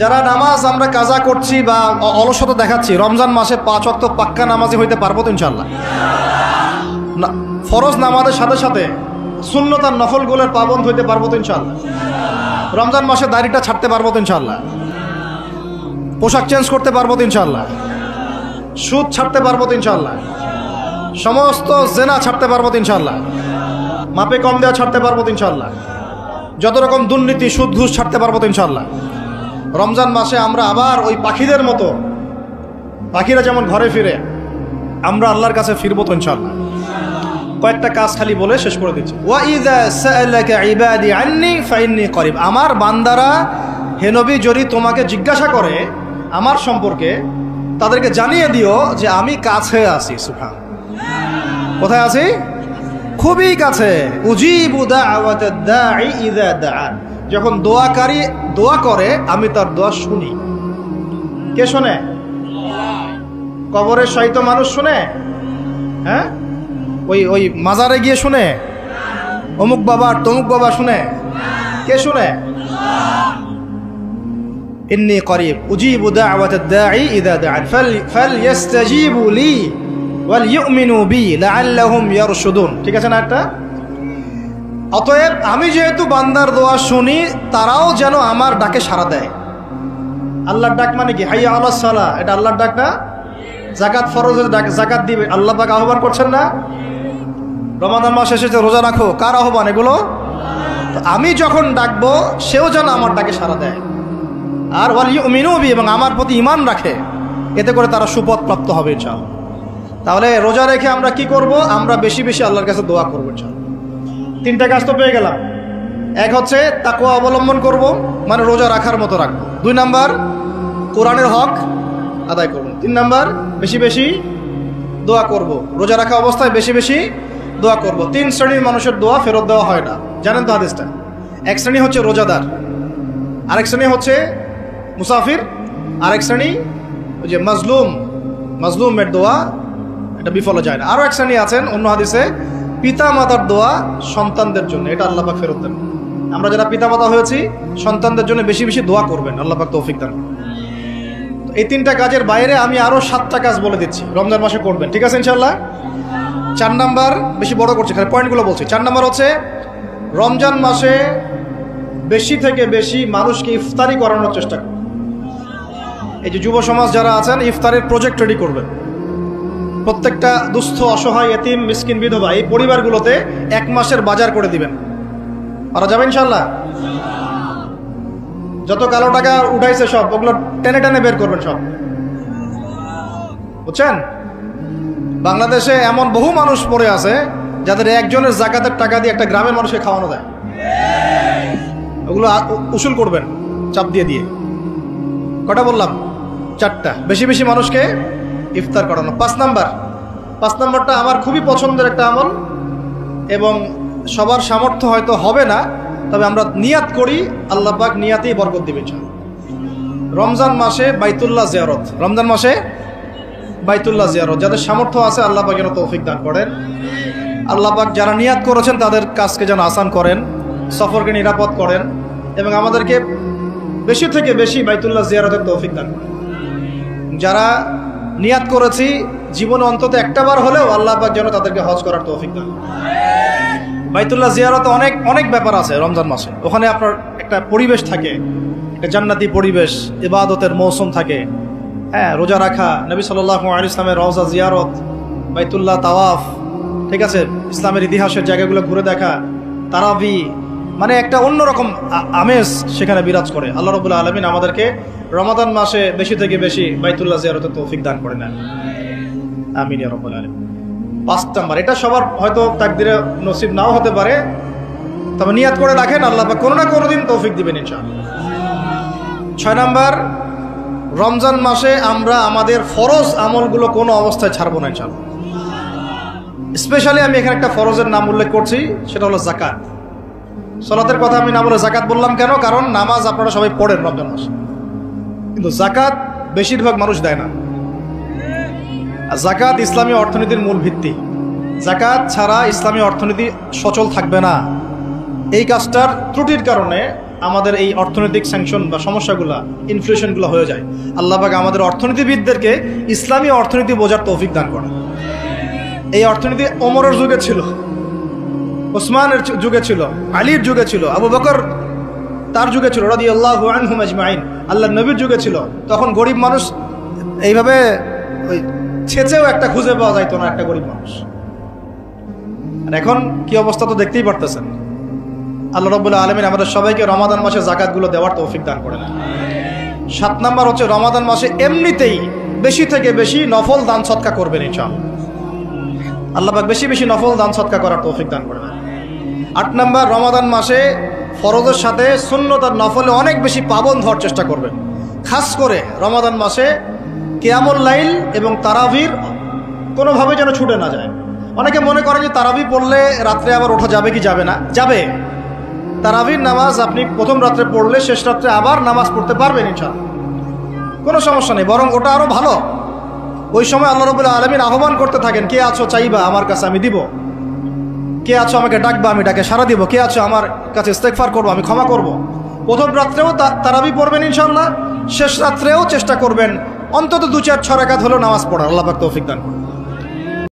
যারা নামাজ আমরা কাজা করছি বা অলসতা দেখাচ্ছি, রমজান মাসে 5 ওয়াক্ত পাক্কা নামাজি হইতে পারবো তো ইনশাআল্লাহ? ফরজ নামাজের সাথে সাথে সুন্নত আর নফলগুলোর পাবন্দ হইতে পারবো তো ইনশাআল্লাহ? রমজান মাসে দাড়িটা ছাড়তে পারবো তো ইনশাআল্লাহ? পোশাক চেঞ্জ করতে পারবো তো ইনশাআল্লাহ? সুদ ছাড়তে পারবো তো ইনশাআল্লাহ? সমস্ত জেনা ছাড়তে পারবো তো ইনশাআল্লাহ? মাপে কম দেওয়া ছাড়তে পারবো তো ইনশাআল্লাহ? যত রকম দুর্নীতি, সুদ, ঘুষ ছাড়তে পারবো তো ইনশাআল্লাহ? রমজান মাসে আমরা আবার ওই পাখিদের মতো, পাখিরা যেমন ঘরে ফিরে, আমরা আল্লাহর কাছে ফিরবো তো ইনশাআল্লাহ? কয়েকটা কাজ খালি বলে শেষ করে দিচ্ছি। ওয়া ইযা সাআলাকা ইবাদি আন্নী ফাইন্নী করিব, আমার বান্দারা হে নবী যদি তোমাকে জিজ্ঞাসা করে আমার সম্পর্কে, তাদেরকে জানিয়ে দিও যে আমি কাছে আছি। সুবহান, কোথায় আছি? খুবই কাছে। উজিবু দাওয়াতাদ দাঈ ইযা দাআন, যখন দোয়াকারী দোয়া করে আমি তার দোয়া শুনি। কে শোনে? কবরে শায়িত মানুষ শুনে? হ্যাঁ, ওই মাজারে গিয়ে শুনে? অমুক বাবা তমুক বাবা শুনে? কে শুনে? ইন্নী করিব উজিবু দাওয়াতাদ দাঈ ইযা দাআন ফালইস্তাজিবু লি ওয়াল ইউমিনু বি লাআল্লাহুম ইয়ারশুদুন। ঠিক আছে না একটা? অতএব আমি যেহেতু বান্দার দোয়া শুনি, তারাও যেন আমার ডাকে সাড়া দেয়। আল্লাহর ডাক মানে কি? হাইয়া আলাস সালাহ, এটা আল্লাহর ডাক না? জাকাত ফরজের জাকাত দিবে, আল্লাহ পাক আহ্বান করছেন না? রমাদান মাস এসেছে রোজা রাখো, কার আহ্বান এগুলো? তো আমি যখন ডাকবো সেও যেন আমার ডাকে সাড়া দেয়, আর ওয়াল ইউমিনু বি, এবং আমার প্রতি ঈমান রাখে, এতে করে তারা সুপথ প্রাপ্ত হবে ইনশাআল্লাহ। তাহলে রোজা রেখে আমরা কি করব? আমরা বেশি বেশি আল্লাহর কাছে দোয়া করবো ইনশাআল্লাহ। 3টা কাজ তো পেয়ে গেলাম। এক হচ্ছে তাকওয়া অবলম্বন করব, মানে রোজা রাখার মতো রাখবো। 2 নাম্বার কোরআনের হক আদায় করব। 3 নাম্বার বেশি বেশি দোয়া করব, রোজা রাখা অবস্থায় বেশি বেশি দোয়া করব। 3 শ্রেণীর মানুষের দোয়া ফেরত দেওয়া হয় না, জানেন তো হাদিসটা? এক শ্রেণী হচ্ছে রোজাদার, আরেক শ্রেণী হচ্ছে মুসাফির, আরেক শ্রেণী ওই যে মাজলুমের দোয়া, এটা বিফলে যায় না। আরও এক শ্রেণী আছেন অন্য হাদিসে, পিতা মাতার দোয়া সন্তানদের জন্য, এটা আল্লাহ পাক ফেরত দেন। আমরা যারা পিতা মাতা হয়েছি সন্তানদের জন্য বেশি বেশি দোয়া করবেন, আল্লাহ পাক তৌফিক দান। এই 3টা কাজের বাইরে আমি আরো 7টা কাজ বলে দিচ্ছি, রমজান মাসে করবেন, ঠিক আছে ইনশাআল্লাহ? 4 নাম্বার, বেশি বড় করছি, খালি পয়েন্টগুলো বলছি। 4 নাম্বার হচ্ছে রমজান মাসে বেশি থেকে বেশি মানুষকে ইফতারি করানোর চেষ্টা করুন। এই যে যুব সমাজ যারা আছেন, ইফতারের প্রজেক্ট রেডি করবেন। প্রত্যেকটা দুস্থ, অসহায়, এতিম, মিসকিন, বিধবা এই পরিবারগুলোতে 1 মাসের বাজার করে দিবেন। পারা যাবে ইনশাআল্লাহ? যত কালো টাকা উঠাইছে সব, ওগুলো টেনে টেনে বের করবেন সব, বুঝছেন? বাংলাদেশে এমন বহু মানুষ পড়ে আছে যাদের একজনের জাকাতের টাকা দিয়ে একটা গ্রামের মানুষকে খাওয়ানো যায়। ওগুলো উসুল করবেন চাপ দিয়ে দিয়ে। কটা বললাম? 4টা। বেশি বেশি মানুষকে ইফতার করানো। 5 নাম্বারটা আমার খুবই পছন্দের একটা আমল, এবং সবার সামর্থ্য হয়তো হবে না, তবে আমরা নিয়াত করি, আল্লাহ পাক নিয়াতেই বরকত দিবেন। রমজান মাসে বাইতুল্লাহ জিয়ারত, রমজান মাসে বাইতুল্লাহ জিয়ারত, যাদের সামর্থ্য আছে আল্লাহ পাক যেন তৌফিক দান করেন। আল্লাহ পাক যারা নিয়াত করেছেন তাদের কাজকে যেন আসান করেন, সফরকে নিরাপদ করেন, এবং আমাদেরকে বেশি থেকে বেশি বাইতুল্লাহ জিয়ারতের তৌফিক দান করেন। যারা নিয়াত করেছি জীবনে অন্তত একটা বার হলেও আল্লাহ পাক যেন তাদেরকে হজ করার তৌফিক দান। বাইতুল্লাহ জিয়ারতে অনেক অনেক ব্যাপার আছে রমজান মাসে। ওখানে আপনার একটা পরিবেশ থাকে, একটা জান্নাতি পরিবেশ, ইবাদতের মৌসুম থাকে। হ্যাঁ, রোজা রাখা, নবী সাল্লাল্লাহু আলাইহি ইসলামের রওজা জিয়ারত, বাইতুল্লাহ তাওয়াফ, ঠিক আছে, ইসলামের ইতিহাসের জায়গাগুলো ঘুরে দেখা, তারাবি, মানে একটা অন্যরকম আমেজ সেখানে বিরাজ করে। আল্লাহ রাব্বুল আলামিন আমাদেরকে রমাদান মাসে বেশি থেকে বেশি বাইতুল্লাহ জিয়ারতের তৌফিক দান করে নেন, আমিন ইয়া রাব্বুল আলামিন। 5 নাম্বার, এটা সবার হয়তো তাকদিরে নসিব নাও হতে পারে, তবে নিয়াত করে রাখেন, আল্লাহ পাক কোনো না কোনো দিন তৌফিক দিবেন ইনশাআল্লাহ। 6 নাম্বার, রমজান মাসে আমরা আমাদের ফরজ আমলগুলো কোনো অবস্থায় ছাড়বো না ইনশাআল্লাহ। স্পেশালি আমি এখানে একটা ফরজের নাম উল্লেখ করছি, সেটা হলো জাকাত। সালাতের কথা আমি না বলে জাকাত বললাম কেন? কারণ নামাজ আপনারা সবাই পড়েন রমজান মাসে, কিন্তু জাকাত বেশিরভাগ মানুষ দেয় না। জাকাত ইসলামী অর্থনীতির মূল ভিত্তি। জাকাত ছাড়া ইসলামী অর্থনীতি সচল থাকবে না। এই কাজটার ত্রুটির কারণে আমাদের এই অর্থনৈতিক স্যাংশন বা সমস্যাগুলো, ইনফ্লেশনগুলো হয়ে যায়। আল্লাহ পাক আমাদের অর্থনীতিবিদদেরকে ইসলামী অর্থনীতি বোঝার তৌফিক দান করে। এই অর্থনীতি ওমরের যুগে ছিল, ওসমানের যুগে ছিল, আলীর যুগে ছিল, আবু বকর তার যুগে ছিল রাদিয়াল্লাহু আনহুম আজমাইন, আল্লাহর নবীর যুগে ছিল। তখন গরিব মানুষ এইভাবে ওই ছেঁচেও একটা খুঁজে পাওয়া যাইতো না, একটা গরিব মানুষ। আর এখন কি অবস্থা তো দেখতেই পারতেছেন। আল্লাহ রাব্বুল আলামিন আমাদের সবাইকে রমাদান মাসে জাকাতগুলো দেওয়ার তৌফিক দান করেন। 7 নাম্বার হচ্ছে রমাদান মাসে এমনিতেই বেশি থেকে বেশি নফল দান সদকা করবেন ইনশাআল্লাহ। আল্লাহ পাক বেশি বেশি নফল দান সদকা করার তৌফিক দান করেন। 8 নাম্বার, রমাদান মাসে ফরজের সাথে সুন্নত আর নফলে অনেক বেশি পাবন হওয়ার চেষ্টা করবেন। খাস করে রমাদান মাসে কিয়ামুল লাইল এবং তারাবির কোনোভাবে যেন ছুটে না যায়। অনেকে মনে করে যে তারাবি পড়লে রাত্রে আবার ওঠা যাবে কি যাবে না? যাবে। তারাবির নামাজ আপনি প্রথম রাত্রে পড়লে শেষ রাত্রে আবার নামাজ পড়তে পারবেন ইনশাআল্লাহ, কোনো সমস্যা নেই, বরং ওটা আরও ভালো। ওই সময় আল্লাহ রাব্বুল আলামিন আহ্বান করতে থাকেন, কে আছো চাইবা আমার কাছে আমি দিব, কে আছো আমাকে ডাকবা আমি ডাকে সাড়া দিব, কে আছো আমার কাছে ইস্তেগফার করবো আমি ক্ষমা করব। প্রথম রাত্রেও তারাবি পড়বেন ইনশাআল্লাহ, শেষ রাত্রেও চেষ্টা করবেন অন্তত 2-4-6 রাকাত হলেও নামাজ পড়ার। আল্লাহ পাক তৌফিক দান করুন।